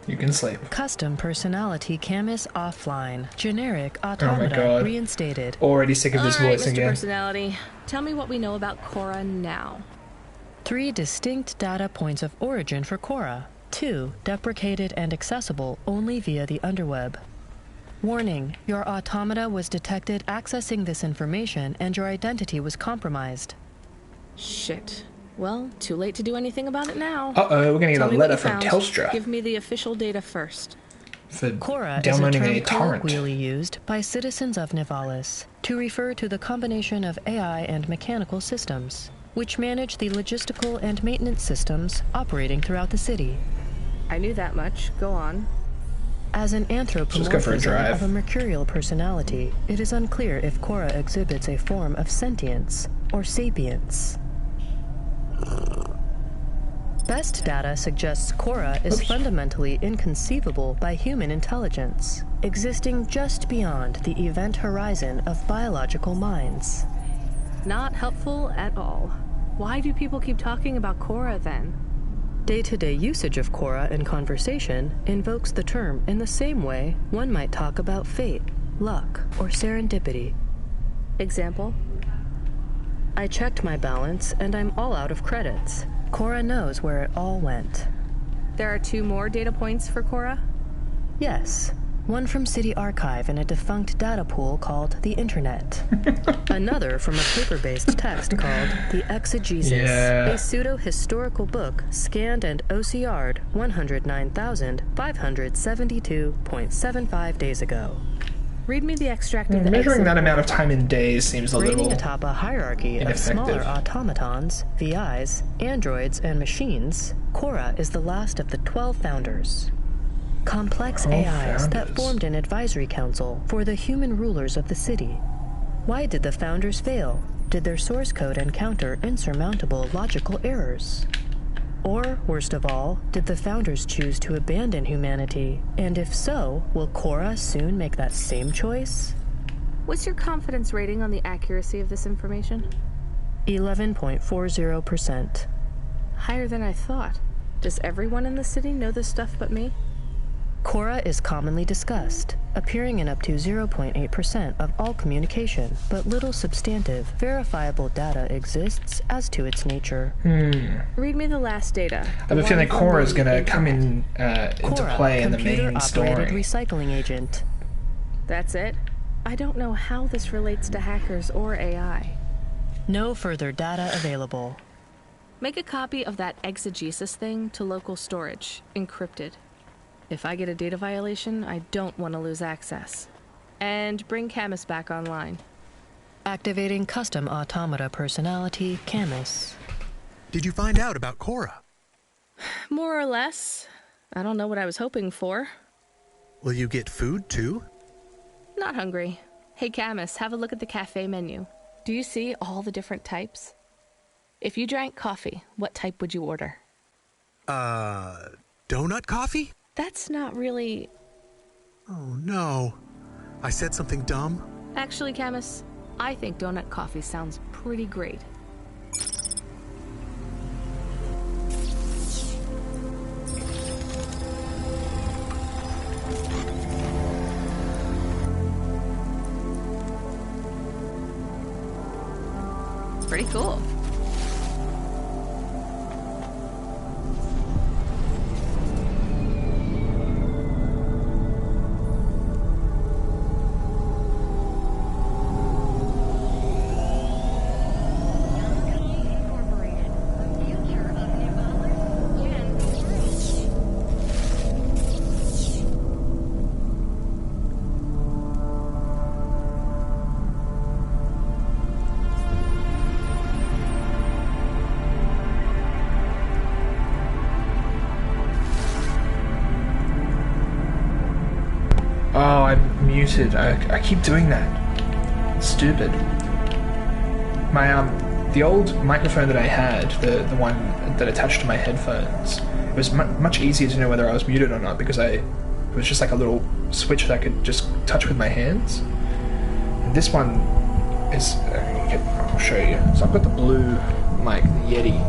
You can sleep. Custom personality Camus offline. Generic Oh my automata god. reinstated. Already sick of this All right, voice Mr. again. Personality, tell me what we know about Cora now. 3 distinct data points of origin for Cora. 2 deprecated and accessible only via the underweb. Warning, your automata was detected accessing this information and your identity was compromised. Shit. Well, too late to do anything about it now. Uh-oh, we're gonna get Tell a me what letter you from found. Telstra. Give me the official data first. For Cora is a downloading term a torrent. colloquially used by citizens of Nivalis to refer to the combination of AI and mechanical systems, which manage the logistical and maintenance systems operating throughout the city. I knew that much. Go on. As an Just go for a anthropomorphism drive. of a mercurial personality, it is unclear if Cora exhibits a form of sentience or sapience. Best data suggests Cora is fundamentally inconceivable by human intelligence, existing just beyond the event horizon of biological minds. Not helpful at all. Why do people keep talking about Cora then? Day-to-day usage of Cora in conversation invokes the term in the same way one might talk about fate, luck, or serendipity. Example? I checked my balance and I'm all out of credits. Cora knows where it all went. There are 2 more data points for Cora? Yes. One from City Archive in a defunct data pool called the Internet. Another from a paper-based text called The Exegesis, a pseudo-historical book scanned and OCR'd 109,572.75 days ago. Read me the extract of the Measuring that amount of time in days seems a Reigning little atop a hierarchy of smaller automatons, VIs, androids, and machines, Cora is the last of the 12 founders. Complex AIs that formed an advisory council for the human rulers of the city. Why did the founders fail? Did their source code encounter insurmountable logical errors? Or, worst of all, did the founders choose to abandon humanity? And if so, will Cora soon make that same choice? What's your confidence rating on the accuracy of this information? 11.40%. Higher than I thought. Does everyone in the city know this stuff but me? Cora is commonly discussed, appearing in up to 0.8% of all communication, but little substantive, verifiable data exists as to its nature. Read me the last data. I have a feeling Cora is going to come in into play in the main story. Computer-operated recycling agent. That's it? I don't know how this relates to hackers or AI. No further data available. Make a copy of that exegesis thing to local storage, encrypted. If I get a data violation, I don't want to lose access. And bring Camus back online. Activating custom automata personality, Camus. Did you find out about Cora? More or less. I don't know what I was hoping for. Will you get food too? Not hungry. Hey Camus, have a look at the cafe menu. Do you see all the different types? If you drank coffee, what type would you order? Donut coffee? That's not really... Oh no. I said something dumb? Actually, Camus, I think donut coffee sounds pretty great. Pretty cool. Oh, I'm muted. I keep doing that. It's stupid. My the old microphone that I had, the one that attached to my headphones, it was much easier to know whether I was muted or not because it was just like a little switch that I could just touch with my hands. And this one is I'll show you. So I've got the blue mic, the Yeti.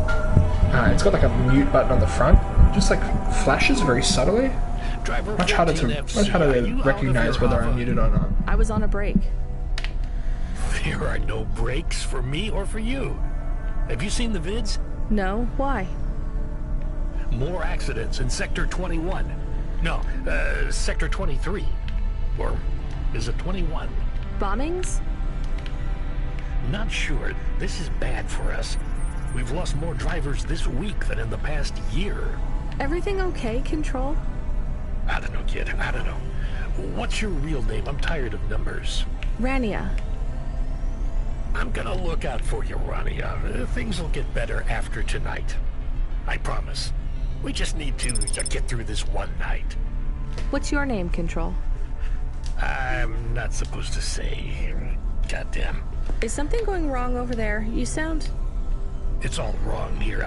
It's got like a mute button on the front, just like flashes very subtly. Much harder to recognize whether I'm muted or not. I was on a break. There are no breaks for me or for you. Have you seen the vids? No, why? More accidents in Sector 21. No, Sector 23. Or is it 21? Bombings? Not sure. This is bad for us. We've lost more drivers this week than in the past year. Everything okay, Control? I don't know, kid. I don't know. What's your real name? I'm tired of numbers. Rania. I'm gonna look out for you, Rania. Things will get better after tonight. I promise. We just need to get through this one night. What's your name, Control? I'm not supposed to say. Goddamn. Is something going wrong over there? You sound... It's all wrong here.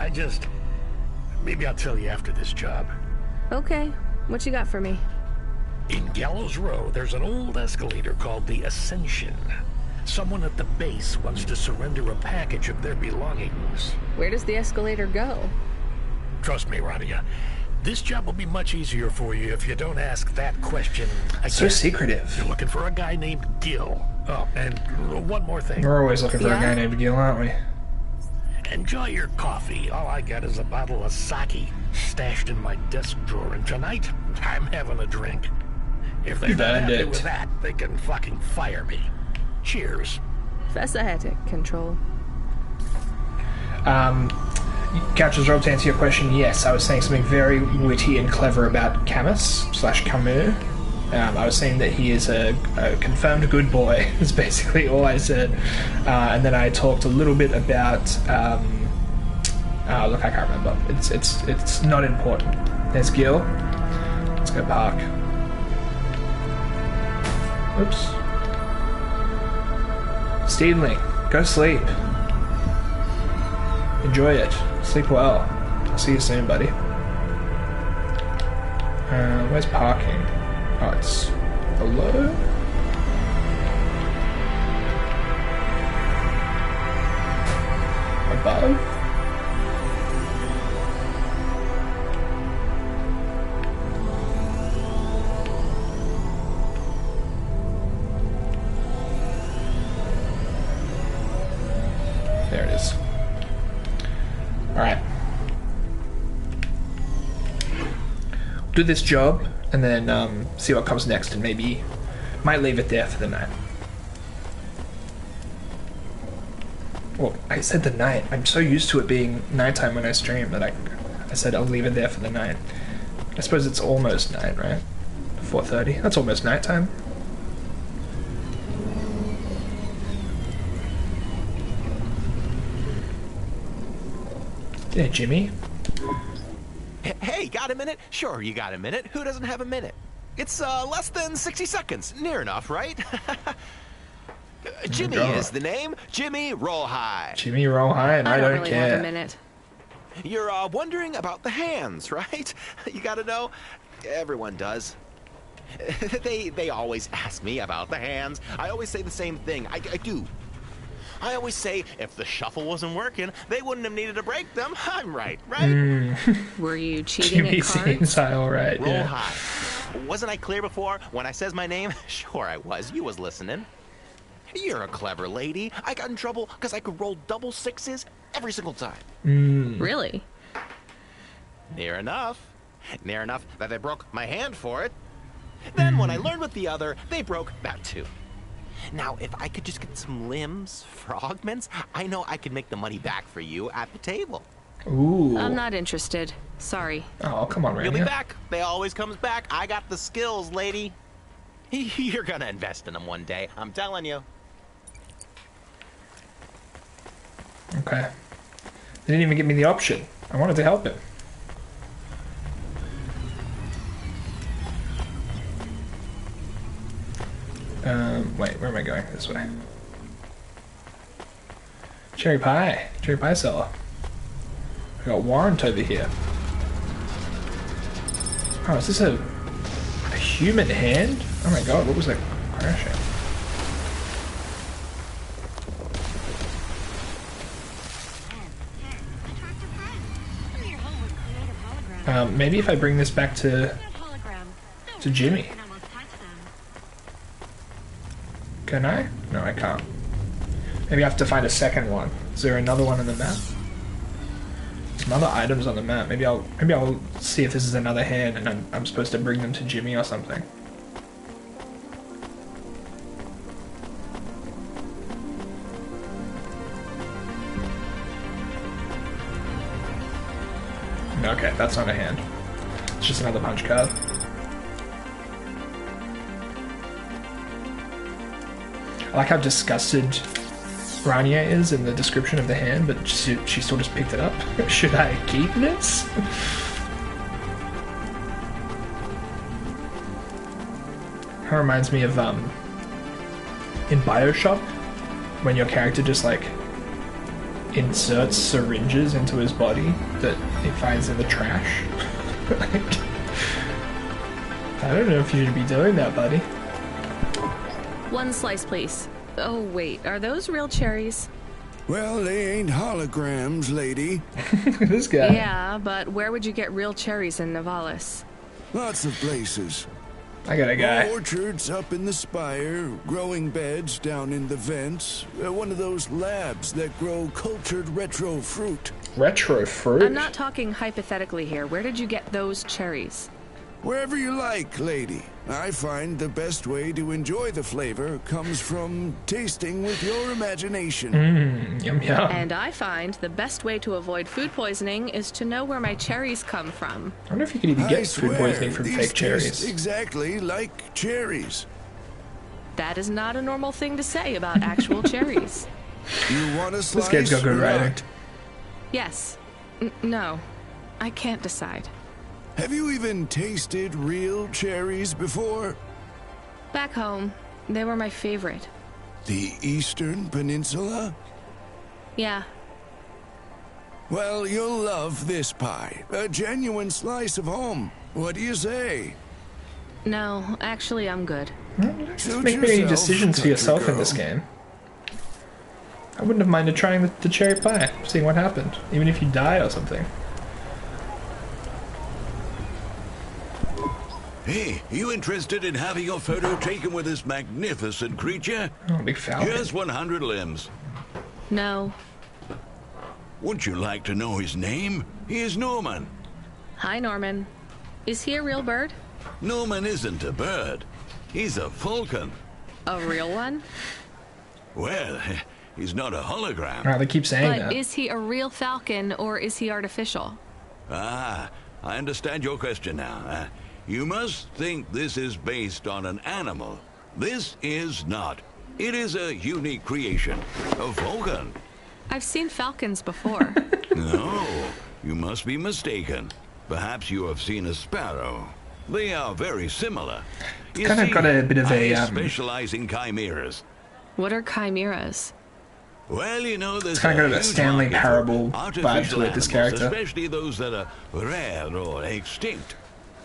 Maybe I'll tell you after this job. Okay. What you got for me? In Gallows Row, there's an old escalator called the Ascension. Someone at the base wants to surrender a package of their belongings. Where does the escalator go? Trust me, Rania. This job will be much easier for you if you don't ask that question again. So secretive. You're looking for a guy named Gil. Oh, and one more thing. We're always looking for a guy named Gil, aren't we? Enjoy your coffee. All I got is a bottle of sake stashed in my desk drawer, and tonight I'm having a drink. If they're You've not earned happy it. with that, they can fucking fire me. Cheers. Fesahetic control. Couch's Rob, to answer your question, yes, I was saying something very witty and clever about Camus/Camus. I was saying that he is a confirmed good boy, is basically all I said. And then I talked a little bit about... look, I can't remember. It's not important. There's Gil. Let's go park. Oops. Steedling, go sleep. Enjoy it. Sleep well. I'll see you soon, buddy. Where's parking? Oh, it's below? Above? There it is. Alright. Do this job, and then see what comes next, and maybe might leave it there for the night. Well, I said the night. I'm so used to it being nighttime when I stream that I said I'll leave it there for the night. I suppose it's almost night, right? 4:30. That's almost nighttime. Yeah, Jimmy. Hey, got a minute? Sure, you got a minute. Who doesn't have a minute? It's less than 60 seconds. Near enough, right? Jimmy is the name. Jimmy Roll High. Jimmy Roll High, and I don't really care. want a minute. You're wondering about the hands, right? You gotta know. Everyone does. They always ask me about the hands. I always say the same thing. I do. I always say, if the shuffle wasn't working, they wouldn't have needed to break them. I'm right, right? Were you cheating Jimmy at cards? seems all right, Roll yeah. high. Wasn't I clear before when I says my name? Sure I was. You was listening. You're a clever lady. I got in trouble because I could roll double sixes every single time. Really? Near enough. Near enough that they broke my hand for it. Then when I learned with the other, they broke that too. Now, if I could just get some limbs for augments, I know I could make the money back for you at the table. Ooh. I'm not interested. Sorry. Oh, come on, You'll be Rania. back. They always comes back. I got the skills, lady. You're gonna invest in them one day. I'm telling you. Okay. They didn't even give me the option. I wanted to help him. Wait, where am I going? This way. Cherry pie. Cherry pie seller. I got Warrant over here. Oh, is this a human hand? Oh my god, what was that crashing? Maybe if I bring this back to Jimmy. Can I? No, I can't. Maybe I have to find a second one. Is there another one on the map? Some other items on the map. Maybe I'll see if this is another hand and I'm supposed to bring them to Jimmy or something. Okay, that's not a hand. It's just another punch card. I like how disgusted Rania is in the description of the hand, but she still just picked it up. Should I keep this? That reminds me of in BioShock, when your character just like inserts syringes into his body that he finds in the trash. Like, I don't know if you should be doing that, buddy. One slice, please. Oh, wait. Are those real cherries? Well, they ain't holograms, lady. This guy. Yeah, but where would you get real cherries in Navalis? Lots of places. I got a guy. Orchards up in the spire, growing beds down in the vents. One of those labs that grow cultured retro fruit. Retro fruit? I'm not talking hypothetically here. Where did you get those cherries? Wherever you like, lady. I find the best way to enjoy the flavor comes from tasting with your imagination. Yum yum. And I find the best way to avoid food poisoning is to know where my cherries come from. I wonder if you could even get food poisoning from these fake cherries. taste exactly like cherries. That is not a normal thing to say about actual cherries. You want a slice? This game's got good or writing. not? Yes. No. I can't decide. Have you even tasted real cherries before? Back home, they were my favorite. The Eastern Peninsula? Yeah. Well, you'll love this pie. A genuine slice of home. What do you say? No, actually, I'm good. Just make any decisions for yourself in this game. I wouldn't have minded trying the cherry pie, seeing what happened, even if you die or something. Hey, you interested in having your photo taken with this magnificent creature? Oh, big falcon. Here's 100 limbs. No. Wouldn't you like to know his name? He is Norman. Hi, Norman. Is he a real bird? Norman isn't a bird. He's a falcon. A real one? Well, he's not a hologram. Oh, they keep saying that. But is he a real falcon or is he artificial? Ah, I understand your question now. You must think this is based on an animal. This is not. It is a unique creation. A falcon. I've seen falcons before. No, you must be mistaken. Perhaps you have seen a sparrow. They are very similar. It's kind of got a bit of a... I specialize in chimeras. What are chimeras? Well, you know, there's It's kind of got a Stanley Parable vibe artificial to it, this animals, character. especially those that are rare or extinct.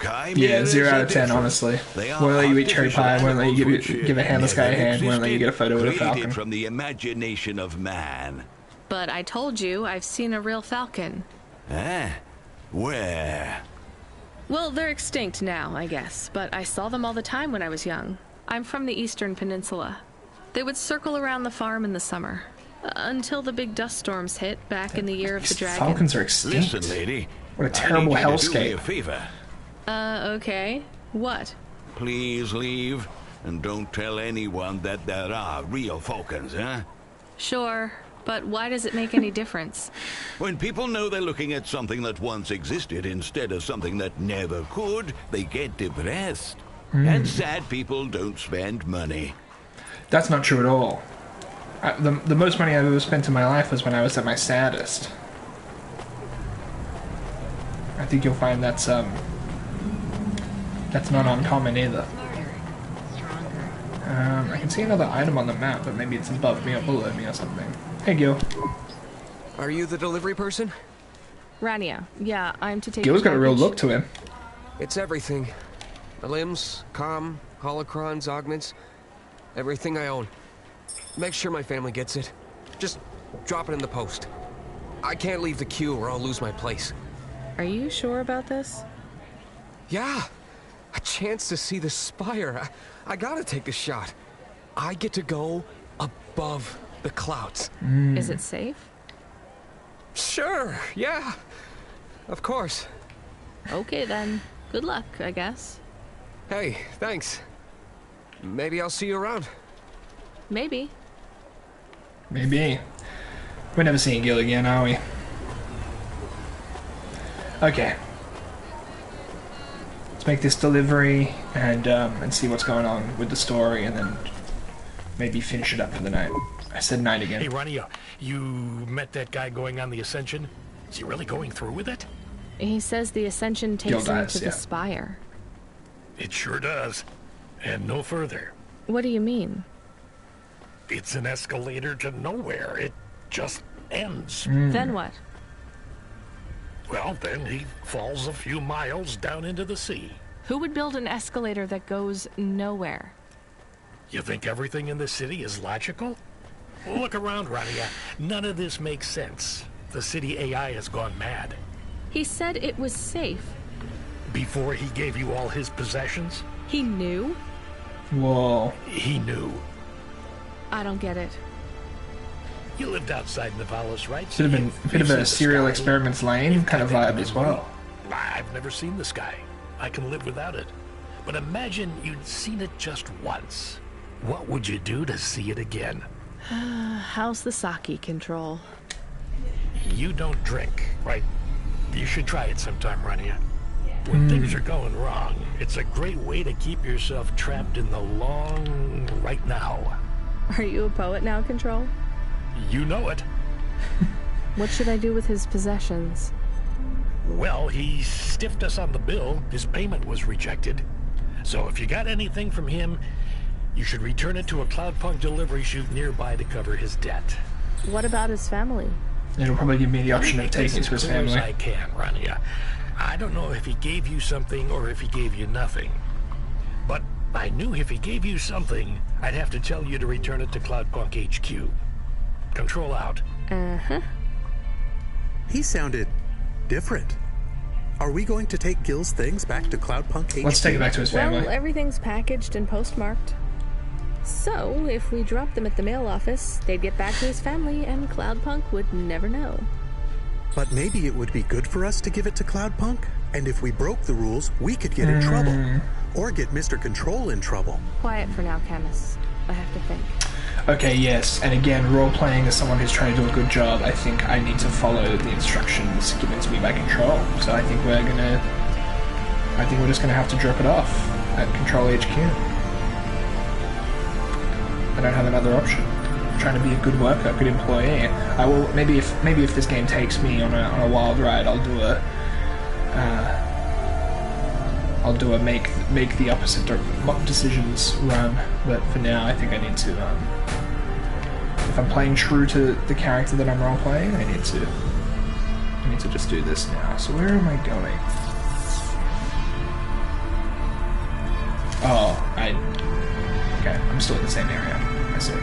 Chimeras Yeah, 0 out of are 10, different. honestly. They are Won't let you eat cherry artificial pie, won't let you animals give a handless guy a never hand, won't let you get a photo with a existed, falcon. created from the imagination of man. But I told you I've seen a real falcon. Eh? Where? Well, they're extinct now, I guess, but I saw them all the time when I was young. I'm from the Eastern Peninsula. They would circle around the farm in the summer, until the big dust storms hit back in the year of the dragon. Falcons are extinct. Listen, lady. What a terrible I need you to do me a hellscape. favor. Okay. What? Please leave, and don't tell anyone that there are real falcons, huh? Sure, but why does it make any difference? When people know they're looking at something that once existed instead of something that never could, they get depressed. And sad people don't spend money. That's not true at all. The most money I've ever spent in my life was when I was at my saddest. I think you'll find that's not uncommon either. I can see another item on the map, but maybe it's above me or below me or something. Hey, Gil. Are you the delivery person? Rania, yeah, I'm to take Gil's your got a real package. look to him. It's everything. My limbs, comm, holocrons, augments, everything I own. Make sure my family gets it. Just drop it in the post. I can't leave the queue or I'll lose my place. Are you sure about this? Yeah, a chance to see the spire. I gotta take the shot. I get to go above the clouds. Is it safe? Sure, yeah. Of course. Okay then. Good luck, I guess. Hey, thanks. Maybe I'll see you around. Maybe. Maybe. We're never seeing Gil again, are we? Okay. Let's make this delivery and see what's going on with the story, and then maybe finish it up for the night. I said night again. Hey, Ronnie, you met that guy going on the Ascension? Is he really going through with it? He says the Ascension takes him dies, to yeah. the spire. It sure does. And no further. What do you mean? It's an escalator to nowhere. It just ends. Then what? Well, then he falls a few miles down into the sea. Who would build an escalator that goes nowhere? You think everything in the city is logical? Look around, Rania. None of this makes sense. The city AI has gone mad. He said it was safe. Before he gave you all his possessions? He knew? Whoa. He knew. I don't get it. You lived outside Nivalis, right? Bit of a You've seen serial the sky. experiments lane kind of vibe as well. I've never seen the sky. I can live without it. But imagine you'd seen it just once. What would you do to see it again? How's the sake, Control? You don't drink, right? You should try it sometime, Rania. When things are going wrong, it's a great way to keep yourself trapped in the long right now. Are you a poet now, Control? You know it. What should I do with his possessions? Well, he stiffed us on the bill. His payment was rejected. So if you got anything from him, you should return it to a Cloudpunk delivery chute nearby to cover his debt. What about his family? It'll probably give me the option of taking it to his family. I can, Rania. I don't know if he gave you something or if he gave you nothing. But I knew if he gave you something, I'd have to tell you to return it to Cloudpunk HQ. Control out. Uh-huh. He sounded different. Are we going to take Gil's things back to Cloudpunk HQ? Let's take it back to his family. Well, everything's packaged and postmarked. So, if we dropped them at the mail office, they'd get back to his family and Cloudpunk would never know. But maybe it would be good for us to give it to Cloudpunk? And if we broke the rules, we could get in trouble. Or get Mr. Control in trouble. Quiet for now, Camus. I have to think. Okay, yes, and again, role-playing as someone who's trying to do a good job, I think I need to follow the instructions given to me by Control. So I think we're just gonna have to drop it off at Control HQ. I don't have another option. I'm trying to be a good worker, a good employee. I will maybe if this game takes me on a wild ride, I'll do a make the opposite decisions run. But for now, I think I need to. If I'm playing true to the character that I'm role playing, I need to just do this now. So where am I going? Oh, okay. I'm still in the same area. I see.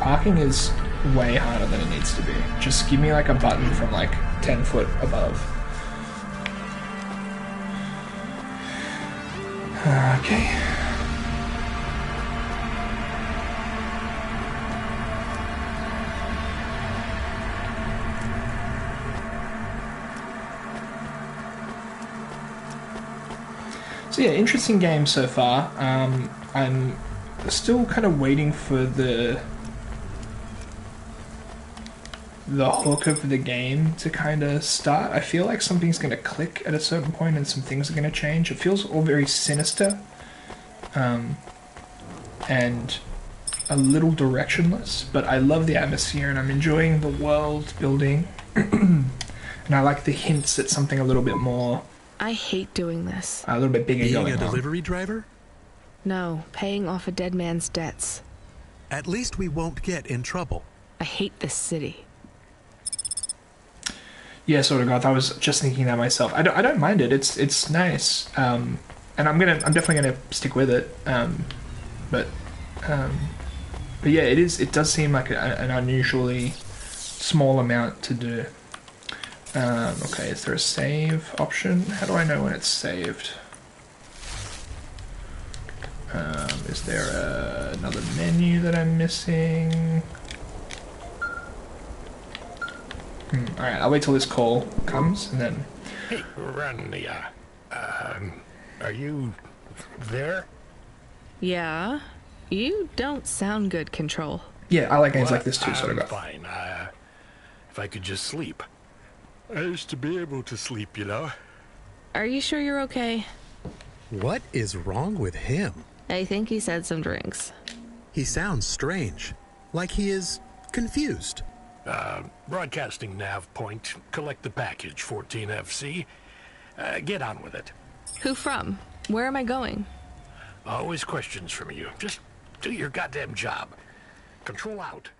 Parking is way harder than it needs to be. Just give me like a button from like 10 foot above. Okay. So yeah, interesting game so far. I'm still kind of waiting for the hook of the game to kind of start. I feel like something's going to click at a certain point and some things are going to change. It feels all very sinister and a little directionless, but I love the atmosphere and I'm enjoying the world building. And I like the hints at something a little bit more... I hate doing this. A little bit bigger going on. Being a delivery driver? No, paying off a dead man's debts. At least we won't get in trouble. I hate this city. Yeah, sort of, Goth. I was just thinking that myself. I don't mind it. It's nice, and I'm definitely gonna stick with it. But yeah, it does seem like an unusually small amount to do. Okay, is there a save option? How do I know when it's saved? Is there another menu that I'm missing? Alright, I'll wait till this call comes, and then... Hey, Rania, are you there? Yeah? You don't sound good, Control. Yeah, I like games like this too, sort of. Fine, if I could just sleep. I used to be able to sleep, you know. Are you sure you're okay? What is wrong with him? I think he said some drinks. He sounds strange. Like he is confused. Broadcasting nav point. Collect the package, 14FC. Get on with it. Who from? Where am I going? Always questions from you. Just do your goddamn job. Control out.